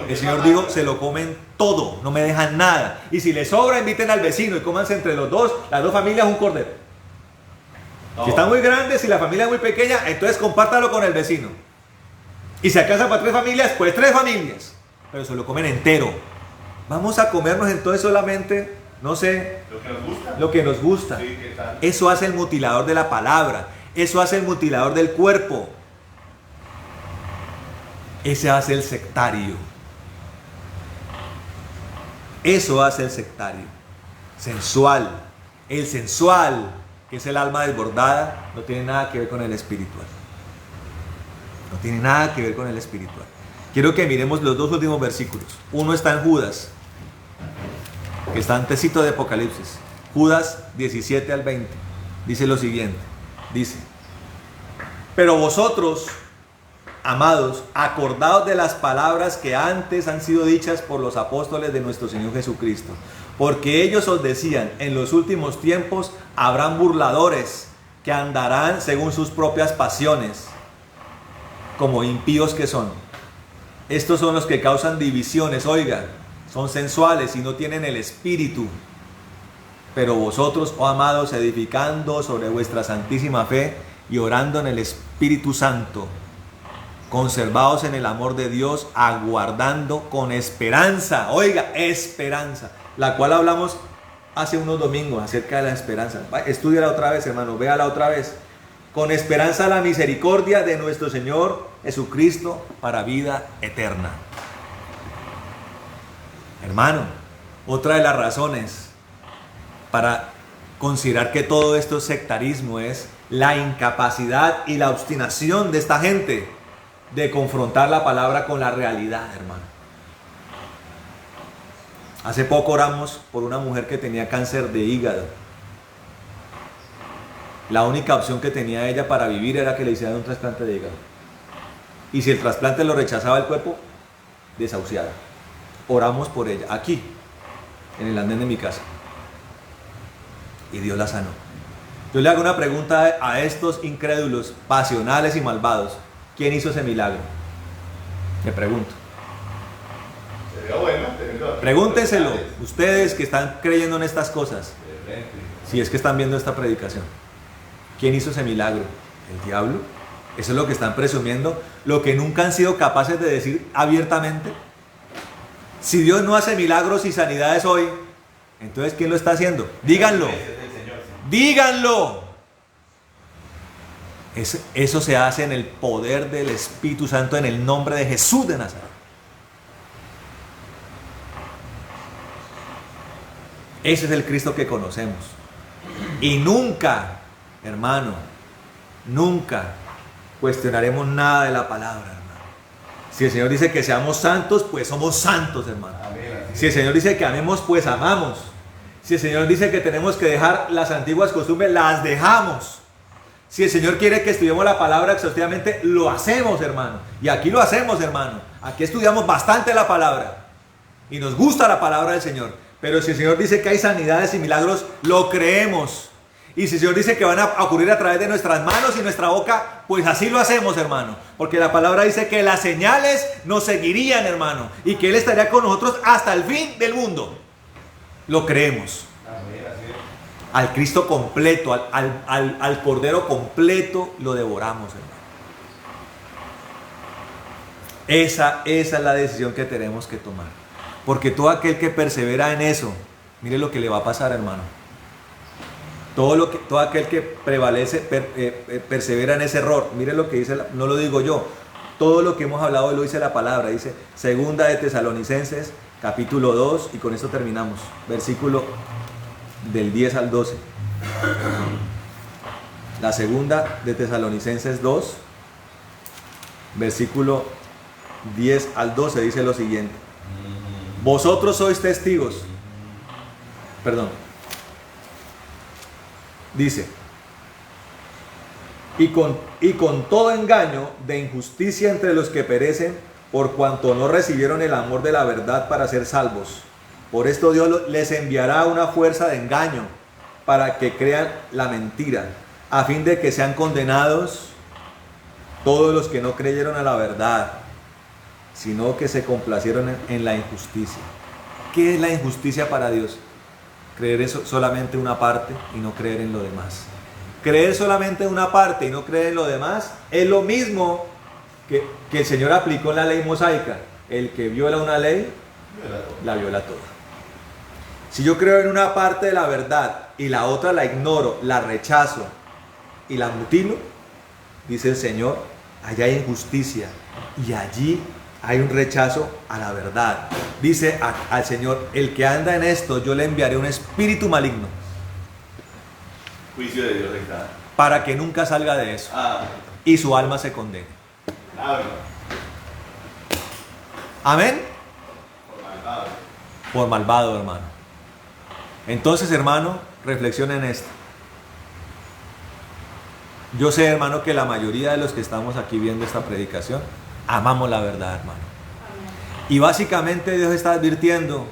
El Señor dijo, se lo comen todo, no me dejan nada. Y si les sobra, inviten al vecino y cómanse entre los dos, las dos familias, un cordero. Si está muy grande, si la familia es muy pequeña, entonces compártalo con el vecino. Y si alcanza para 3 familias, pues 3 familias. Pero se lo comen entero. Vamos a comernos entonces solamente, no sé, lo que nos gusta. Sí, ¿qué tal? Eso hace el mutilador de la palabra. Eso hace el mutilador del cuerpo. Ese hace el sectario. Eso hace el sectario. Sensual. El sensual, que es el alma desbordada, no tiene nada que ver con el espiritual. No tiene nada que ver con el espiritual. Quiero que miremos los 2 últimos versículos. Uno está en Judas, que está antecito de Apocalipsis. Judas 17 al 20. Dice lo siguiente. Dice, pero vosotros, amados, acordaos de las palabras que antes han sido dichas por los apóstoles de nuestro Señor Jesucristo. Porque ellos os decían, en los últimos tiempos habrán burladores que andarán según sus propias pasiones, como impíos que son. Estos son los que causan divisiones, oigan, son sensuales y no tienen el espíritu. Pero vosotros, oh amados, edificando sobre vuestra santísima fe y orando en el Espíritu Santo, conservaos en el amor de Dios, aguardando con esperanza, oiga, esperanza, la cual hablamos hace unos domingos acerca de la esperanza. Estúdiala otra vez, hermano, véala otra vez. Con esperanza la misericordia de nuestro Señor Jesucristo para vida eterna. Hermano, otra de las razones para considerar que todo esto es sectarismo es la incapacidad y la obstinación de esta gente de confrontar la palabra con la realidad, hermano. Hace poco oramos por una mujer que tenía cáncer de hígado. La única opción que tenía ella para vivir era que le hicieran un trasplante de hígado. Y si el trasplante lo rechazaba el cuerpo, desahuciada. Oramos por ella, aquí, en el andén de mi casa. Y Dios la sanó. Yo le hago una pregunta a estos incrédulos, pasionales y malvados. ¿Quién hizo ese milagro? Me pregunto. Sería bueno tenerlo. Pregúntenselo, ustedes que están creyendo en estas cosas, si es que están viendo esta predicación. ¿Quién hizo ese milagro? ¿El diablo? Eso es lo que están presumiendo, lo que nunca han sido capaces de decir abiertamente. Si Dios no hace milagros y sanidades hoy, entonces ¿quién lo está haciendo? Díganlo. Díganlo. Eso se hace en el poder del Espíritu Santo, en el nombre de Jesús de Nazaret. Ese es el Cristo que conocemos. Y nunca, hermano, nunca cuestionaremos nada de la palabra, hermano. Si el Señor dice que seamos santos, pues somos santos, hermano. Si el Señor dice que amemos, pues amamos. Si el Señor dice que tenemos que dejar las antiguas costumbres, las dejamos. Si el Señor quiere que estudiemos la palabra exhaustivamente, lo hacemos, hermano. Y aquí lo hacemos, hermano. Aquí estudiamos bastante la palabra. Y nos gusta la palabra del Señor. Pero si el Señor dice que hay sanidades y milagros, lo creemos. Y si el Señor dice que van a ocurrir a través de nuestras manos y nuestra boca, pues así lo hacemos, hermano. Porque la palabra dice que las señales nos seguirían, hermano. Y que Él estaría con nosotros hasta el fin del mundo. Lo creemos. Al Cristo completo, al Cordero completo, lo devoramos, hermano. Esa es la decisión que tenemos que tomar. Porque todo aquel que persevera en eso, mire lo que le va a pasar, hermano. Todo aquel que prevalece, persevera en ese error. Mire lo que dice, no lo digo yo. Todo lo que hemos hablado hoy lo dice la palabra. Dice Segunda de Tesalonicenses, capítulo 2, y con esto terminamos. Versículo del 10 al 12. La Segunda de Tesalonicenses 2, versículo 10 al 12 dice lo siguiente. Vosotros sois testigos. Dice, y con todo engaño de injusticia entre los que perecen, por cuanto no recibieron el amor de la verdad para ser salvos. Por esto Dios les enviará una fuerza de engaño para que crean la mentira, a fin de que sean condenados todos los que no creyeron a la verdad, sino que se complacieron en la injusticia. ¿Qué es la injusticia para Dios? Creer solamente una parte y no creer en lo demás. Creer solamente una parte y no creer en lo demás es lo mismo que el Señor aplicó en la ley mosaica. El que viola una ley, la viola toda. Si yo creo en una parte de la verdad y la otra la ignoro, la rechazo y la mutilo, dice el Señor, allá hay injusticia y allí hay un rechazo a la verdad. Dice al Señor, el que anda en esto, yo le enviaré un espíritu maligno. Juicio de Dios está. Para que nunca salga de eso. Y su alma se condene. Amén. Por malvado, hermano. Entonces, hermano, reflexiona en esto. Yo sé, hermano, que la mayoría de los que estamos aquí viendo esta predicación amamos la verdad, hermano. Y básicamente Dios está advirtiendo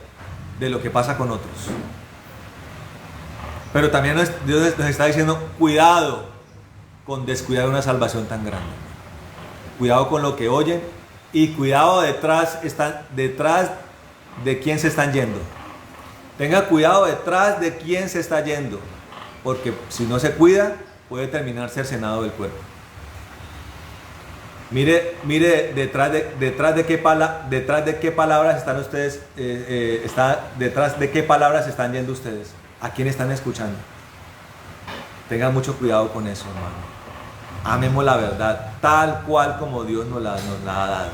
de lo que pasa con otros. Pero también Dios nos está diciendo, cuidado con descuidar una salvación tan grande. Cuidado con lo que oyen y cuidado detrás de quién se están yendo. Tenga cuidado detrás de quién se está yendo, porque si no se cuida, puede terminar cercenado del cuerpo. Mire detrás de qué palabras están ustedes, detrás de qué palabras están yendo ustedes. ¿A quién están escuchando? Tengan mucho cuidado con eso, hermano. Amemos la verdad tal cual como Dios nos la ha dado.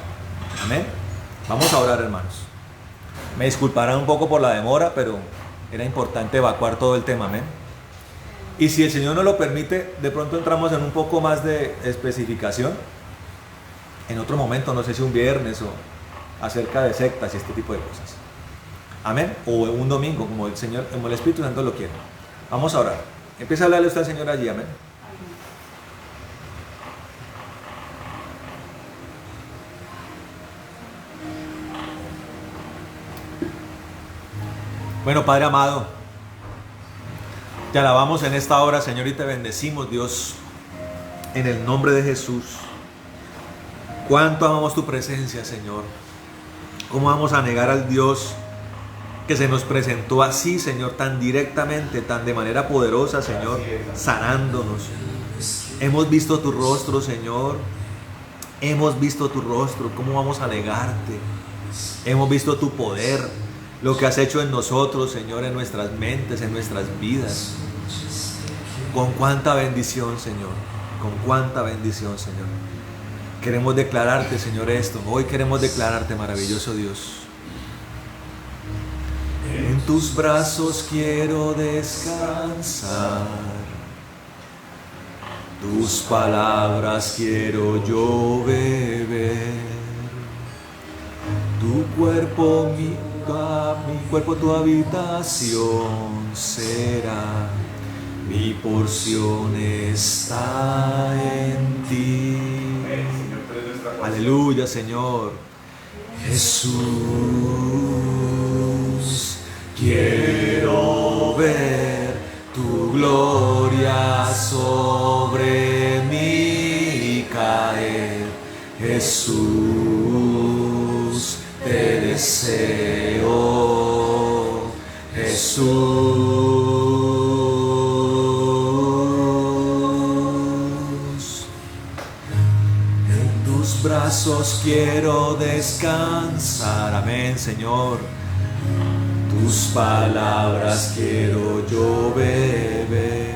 Amén. Vamos a orar, hermanos. Me disculparán un poco por la demora, pero era importante evacuar todo el tema. Amén. Y si el Señor nos lo permite, de pronto entramos en un poco más de especificación en otro momento, no sé si un viernes o acerca de sectas y este tipo de cosas. Amén. O un domingo, como el Espíritu Santo lo quiere. Vamos a orar. Empieza a hablarle usted al Señor allí. Amén. Bueno, Padre amado, te alabamos en esta hora, Señor, y te bendecimos, Dios, en el nombre de Jesús. Cuánto amamos tu presencia, Señor. Cómo vamos a negar al Dios que se nos presentó así, Señor, tan directamente, tan de manera poderosa, Señor, sanándonos. Hemos visto tu rostro, Señor. Hemos visto tu rostro. ¿Cómo vamos a negarte? Hemos visto tu poder, lo que has hecho en nosotros, Señor, en nuestras mentes, en nuestras vidas. Con cuánta bendición, Señor. Con cuánta bendición, Señor. Queremos declararte, Señor, esto. Hoy queremos declararte, maravilloso Dios. En tus brazos quiero descansar. tus palabras quiero yo beber. Tu cuerpo, mi cuerpo, tu habitación será. Mi porción está en ti. Aleluya, Señor. Jesús, quiero ver tu gloria sobre mí caer. Jesús, te deseo. Jesús, en tus brazos quiero descansar. Amén, Señor. Tus palabras quiero yo beber.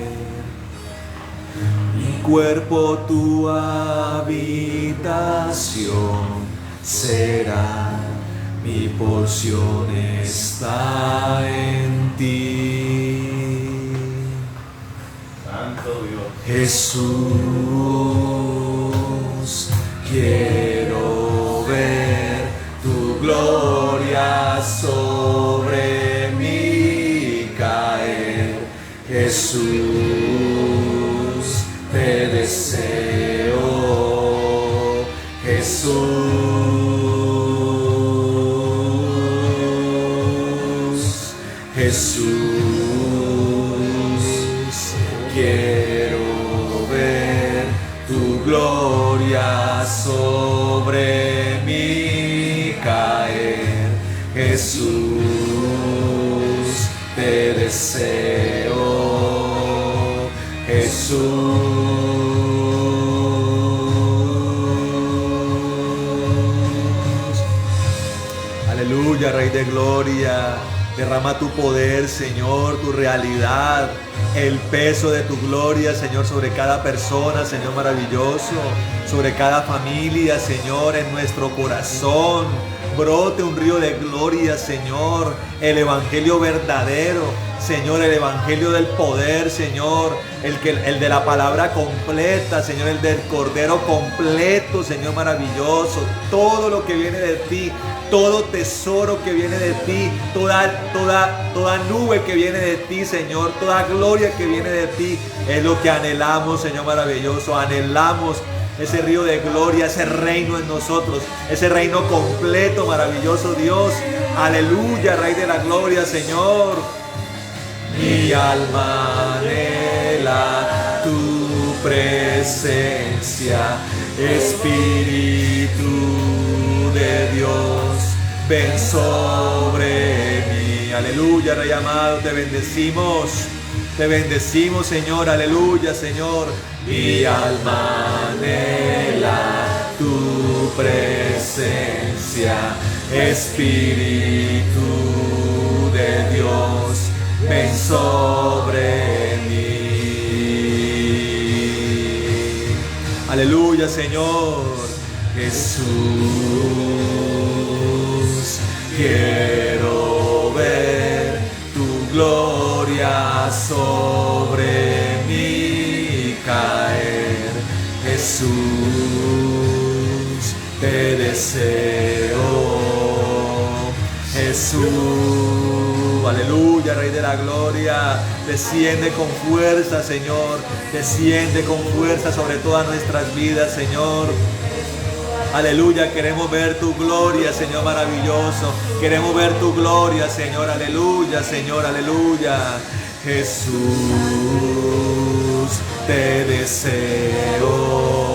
Mi cuerpo, tu habitación será. Mi porción está en ti. Santo Dios. Jesús, quiero ver tu gloria sobre mí caer. Jesús, te deseo. Jesús, quiero ver tu gloria sobre mí caer. Jesús, te deseo. Jesús. Aleluya, Rey de Gloria. Derrama tu poder, Señor, tu realidad, el peso de tu gloria, Señor, sobre cada persona, Señor maravilloso, sobre cada familia, Señor, en nuestro corazón. Brote un río de gloria, Señor, el evangelio verdadero, Señor, el evangelio del poder, Señor, el de la palabra completa, Señor, el del cordero completo, Señor maravilloso, todo lo que viene de ti, todo tesoro que viene de ti, toda nube que viene de ti, Señor, toda gloria que viene de ti, es lo que anhelamos, Señor maravilloso. Anhelamos ese río de gloria, ese reino en nosotros, ese reino completo, maravilloso Dios. Aleluya, Rey de la Gloria, Señor. Mi alma anhela tu presencia, Espíritu de Dios, ven sobre mí. Aleluya, Rey amado, te bendecimos, Señor. Aleluya, Señor. Mi alma anhela tu presencia, Espíritu de Dios, ven sobre mí. Aleluya, Señor. Jesús, quiero ver tu gloria sobre mí caer. Jesús, te deseo. Jesús, aleluya, Rey de la Gloria, desciende con fuerza, Señor, desciende con fuerza sobre todas nuestras vidas, Señor. Aleluya, queremos ver tu gloria, Señor maravilloso, queremos ver tu gloria, Señor, aleluya, Señor, aleluya. Jesús, te deseo.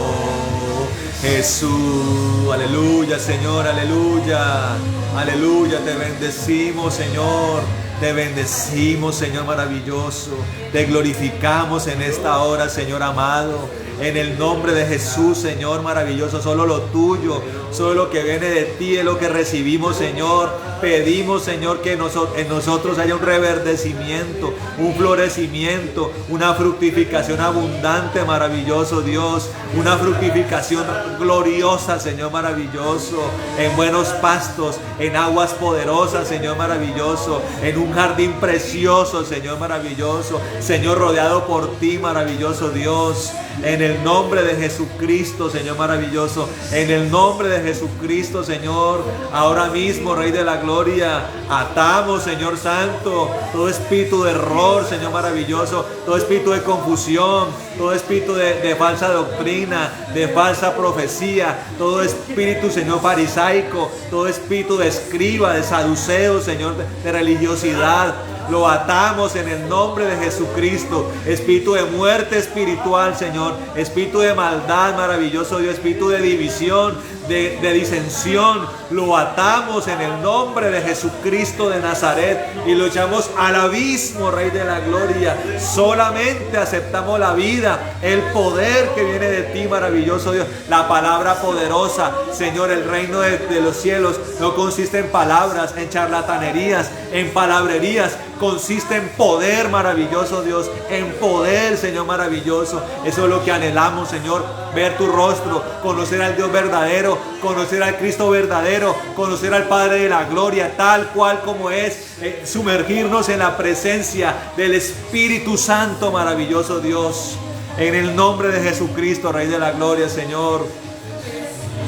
Jesús, aleluya, Señor, aleluya, aleluya, te bendecimos, Señor, te bendecimos, Señor maravilloso, te glorificamos en esta hora, Señor amado, en el nombre de Jesús, Señor maravilloso. Solo lo tuyo, solo lo que viene de ti es lo que recibimos, Señor. Pedimos, Señor, que en nosotros haya un reverdecimiento, un florecimiento, una fructificación abundante, maravilloso Dios, una fructificación gloriosa, Señor maravilloso, en buenos pastos, en aguas poderosas, Señor maravilloso, en un jardín precioso, Señor maravilloso, Señor, rodeado por ti, maravilloso Dios, en el nombre de Jesucristo, Señor maravilloso, en el nombre de Jesucristo, Señor, ahora mismo, Rey de la Gloria, atamos, Señor Santo, todo espíritu de error, Señor maravilloso, todo espíritu de confusión, todo espíritu de falsa doctrina, de falsa profecía, todo espíritu, Señor, farisaico, todo espíritu de escriba, de saduceo, Señor, de religiosidad, lo atamos en el nombre de Jesucristo. Espíritu de muerte espiritual, Señor, espíritu de maldad, maravilloso Dios, espíritu de división, de disensión, lo atamos en el nombre de Jesucristo de Nazaret y lo echamos al abismo, Rey de la Gloria. Solamente aceptamos la vida, el poder que viene de ti, maravilloso Dios, la palabra poderosa, Señor. El reino de los cielos no consiste en palabras, en charlatanerías, en palabrerías, consiste en poder, maravilloso Dios, en poder, Señor maravilloso. Eso es lo que anhelamos, Señor, ver tu rostro, conocer al Dios verdadero, conocer al Cristo verdadero, conocer al Padre de la Gloria tal cual como es, sumergirnos en la presencia del Espíritu Santo, maravilloso Dios, en el nombre de Jesucristo, Rey de la Gloria, Señor.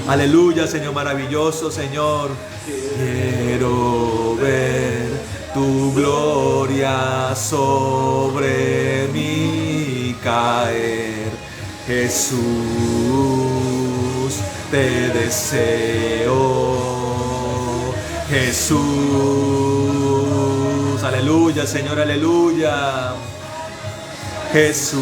Aleluya, Señor maravilloso, Señor. Quiero ver tu gloria sobre mí caer, Jesús, te deseo, Jesús. Aleluya, Señor, aleluya. Jesús,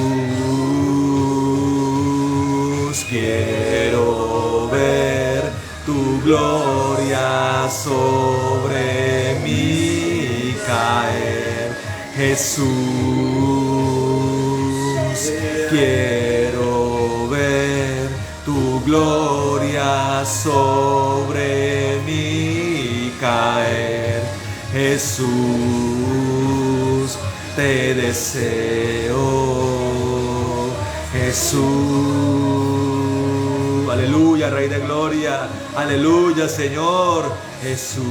quiero ver tu gloria sobre mí caer, Jesús, quiero ver tu gloria sobre mí caer, Jesús, te deseo, Jesús. Aleluya, Rey de Gloria. Aleluya, Señor. Jesús,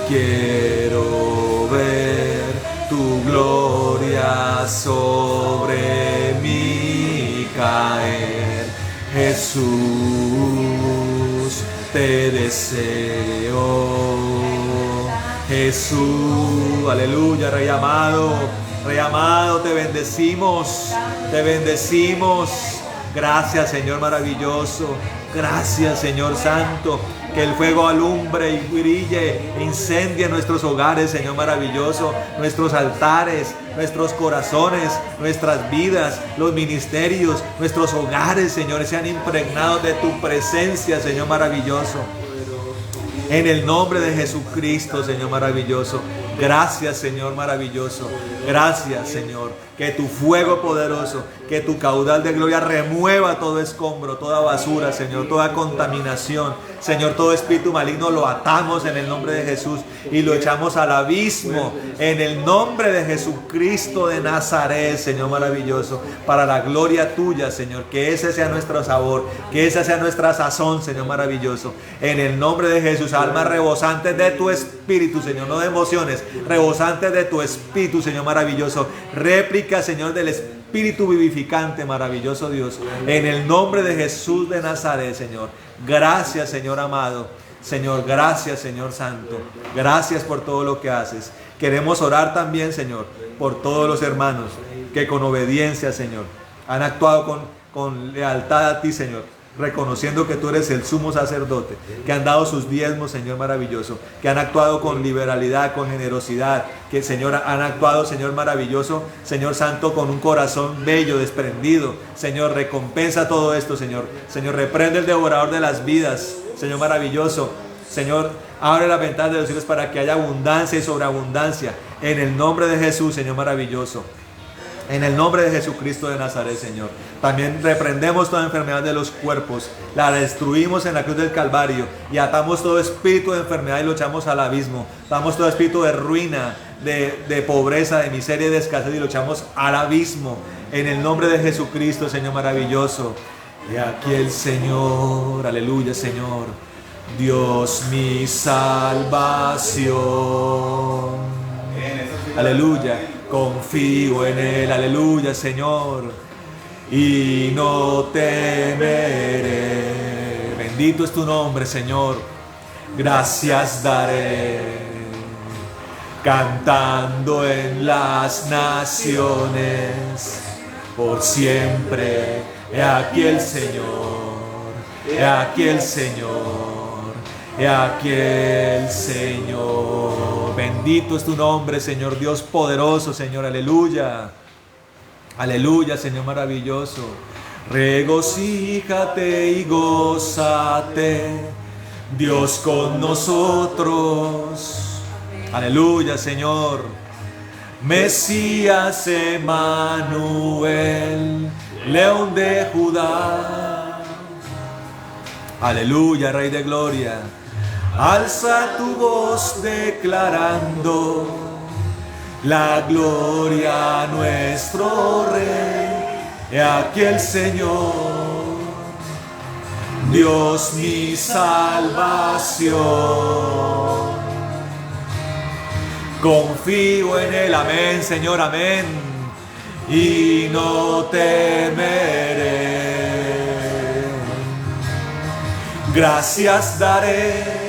quiero ver tu gloria sobre mí caer. Jesús, te deseo. Jesús, aleluya, Rey amado. Rey amado, te bendecimos, te bendecimos. Gracias, Señor maravilloso. Gracias, Señor santo. Que el fuego alumbre y brille, e incendie nuestros hogares, Señor maravilloso, nuestros altares, nuestros corazones, nuestras vidas, los ministerios, nuestros hogares, Señor, sean impregnados de tu presencia, Señor maravilloso. En el nombre de Jesucristo, Señor maravilloso. Gracias, Señor maravilloso. Gracias, Señor. Que tu fuego poderoso, que tu caudal de gloria remueva todo escombro, toda basura, Señor, toda contaminación. Señor, todo espíritu maligno lo atamos en el nombre de Jesús y lo echamos al abismo en el nombre de Jesucristo de Nazaret, Señor maravilloso, para la gloria tuya, Señor. Que ese sea nuestro sabor, que esa sea nuestra sazón, Señor maravilloso. En el nombre de Jesús, almas rebosantes de tu espíritu, Señor, no de emociones, rebosantes de tu espíritu, Señor maravilloso. Réplica, Señor, del espíritu vivificante, maravilloso Dios, en el nombre de Jesús de Nazaret, Señor. Gracias, Señor amado. Señor, gracias, Señor santo. Gracias por todo lo que haces. Queremos orar también, Señor, por todos los hermanos que con obediencia, Señor, han actuado con lealtad a ti, Señor, reconociendo que tú eres el sumo sacerdote, que han dado sus diezmos, Señor maravilloso, que han actuado con liberalidad, con generosidad, que, Señor, han actuado, Señor maravilloso, Señor santo, con un corazón bello, desprendido. Señor, recompensa todo esto, Señor. Señor, reprende el devorador de las vidas, Señor maravilloso. Señor, abre las ventanas de los cielos para que haya abundancia y sobreabundancia. En el nombre de Jesús, Señor maravilloso. En el nombre de Jesucristo de Nazaret, Señor. También reprendemos toda enfermedad de los cuerpos, la destruimos en la cruz del Calvario y atamos todo espíritu de enfermedad y lo echamos al abismo. Atamos todo espíritu de ruina, de pobreza, de miseria y de escasez y lo echamos al abismo. En el nombre de Jesucristo, Señor maravilloso. Y aquí el Señor, aleluya, Señor. Dios mi salvación. Aleluya. Confío en Él, aleluya, Señor, y no temeré. Bendito es tu nombre, Señor. Gracias daré, cantando en las naciones, por siempre. He aquí el Señor, he aquí el Señor, he aquí el Señor. Bendito es tu nombre, Señor Dios poderoso, Señor, aleluya. Aleluya, Señor maravilloso. Regocíjate y gózate, Dios con nosotros. Aleluya, Señor. Mesías Emmanuel, León de Judá. Aleluya, Rey de Gloria. Alza tu voz declarando la gloria a nuestro Rey. He aquí el Señor, Dios mi salvación. Confío en Él, amén, Señor, amén. Y no temeré. Gracias daré,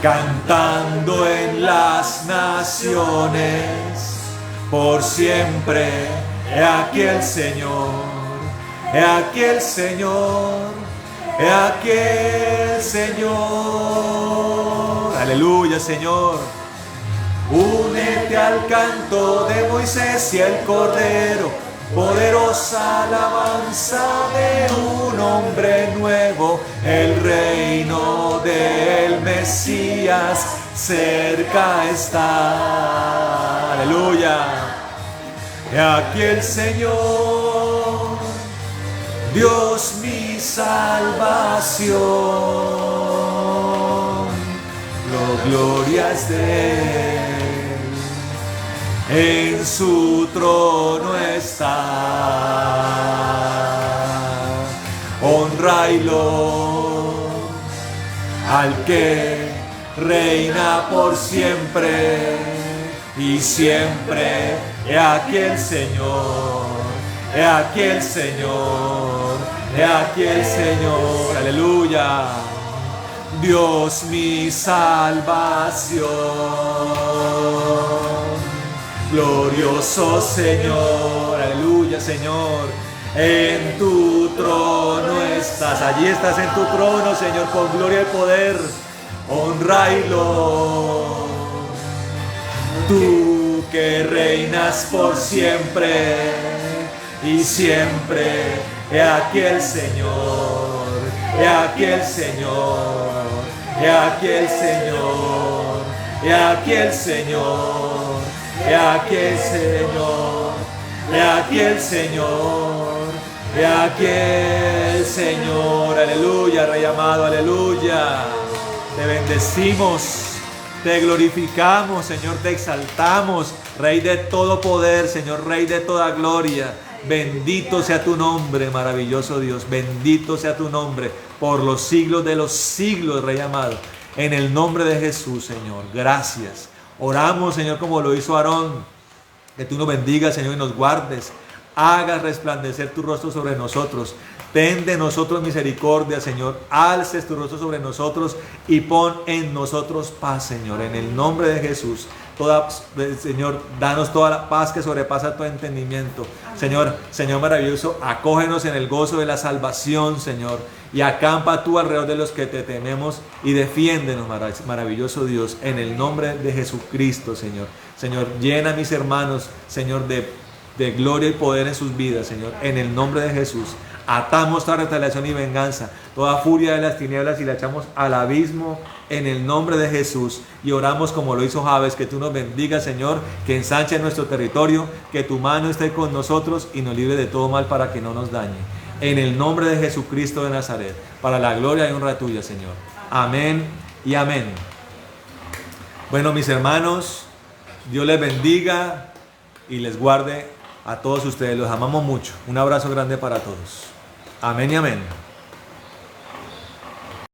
cantando en las naciones, por siempre. He aquí el Señor, he aquí el Señor, he aquí el Señor. Aleluya, Señor. Únete al canto de Moisés y el Cordero, poderosa alabanza de un hombre nuevo. El reino del Mesías cerca está. Aleluya. He aquí el Señor, Dios mi salvación. Lo gloria es de Él, en su trono está. Honra y loor al que reina por siempre y siempre. He aquí el Señor, he aquí el Señor, he aquí el Señor. Aleluya. Dios mi salvación. Glorioso Señor, aleluya, Señor. En tu trono estás, allí estás en tu trono, Señor, con gloria y poder, honra y loor. Tú que reinas por siempre y siempre. He aquí el Señor, he aquí el Señor, he aquí el Señor, he aquí el Señor, he aquí el Señor, he aquí el Señor, he aquí el Señor. Aleluya, Rey amado, aleluya. Te bendecimos. Te glorificamos, Señor, te exaltamos, Rey de todo poder, Señor, Rey de toda gloria. Bendito sea tu nombre, maravilloso Dios. Bendito sea tu nombre por los siglos de los siglos, Rey amado. En el nombre de Jesús, Señor, gracias. Oramos, Señor, como lo hizo Aarón. Que tú nos bendigas, Señor, y nos guardes. Hagas resplandecer tu rostro sobre nosotros. Ten de nosotros misericordia, Señor. Alces tu rostro sobre nosotros y pon en nosotros paz, Señor. En el nombre de Jesús. Señor, danos toda la paz que sobrepasa tu entendimiento. Señor, Señor maravilloso, acógenos en el gozo de la salvación, Señor. Y acampa tú alrededor de los que te tememos y defiéndenos, maravilloso Dios, en el nombre de Jesucristo, Señor. Señor, llena a mis hermanos, Señor, de de gloria y poder en sus vidas, Señor, en el nombre de Jesús. Atamos toda retaliación y venganza, toda furia de las tinieblas y la echamos al abismo en el nombre de Jesús. Y oramos como lo hizo Jabes, que tú nos bendigas, Señor, que ensanche nuestro territorio, que tu mano esté con nosotros y nos libre de todo mal para que no nos dañe. En el nombre de Jesucristo de Nazaret, para la gloria y honra tuya, Señor. Amén y amén. Bueno, mis hermanos, Dios les bendiga y les guarde a todos ustedes. Los amamos mucho. Un abrazo grande para todos. Amén y amén.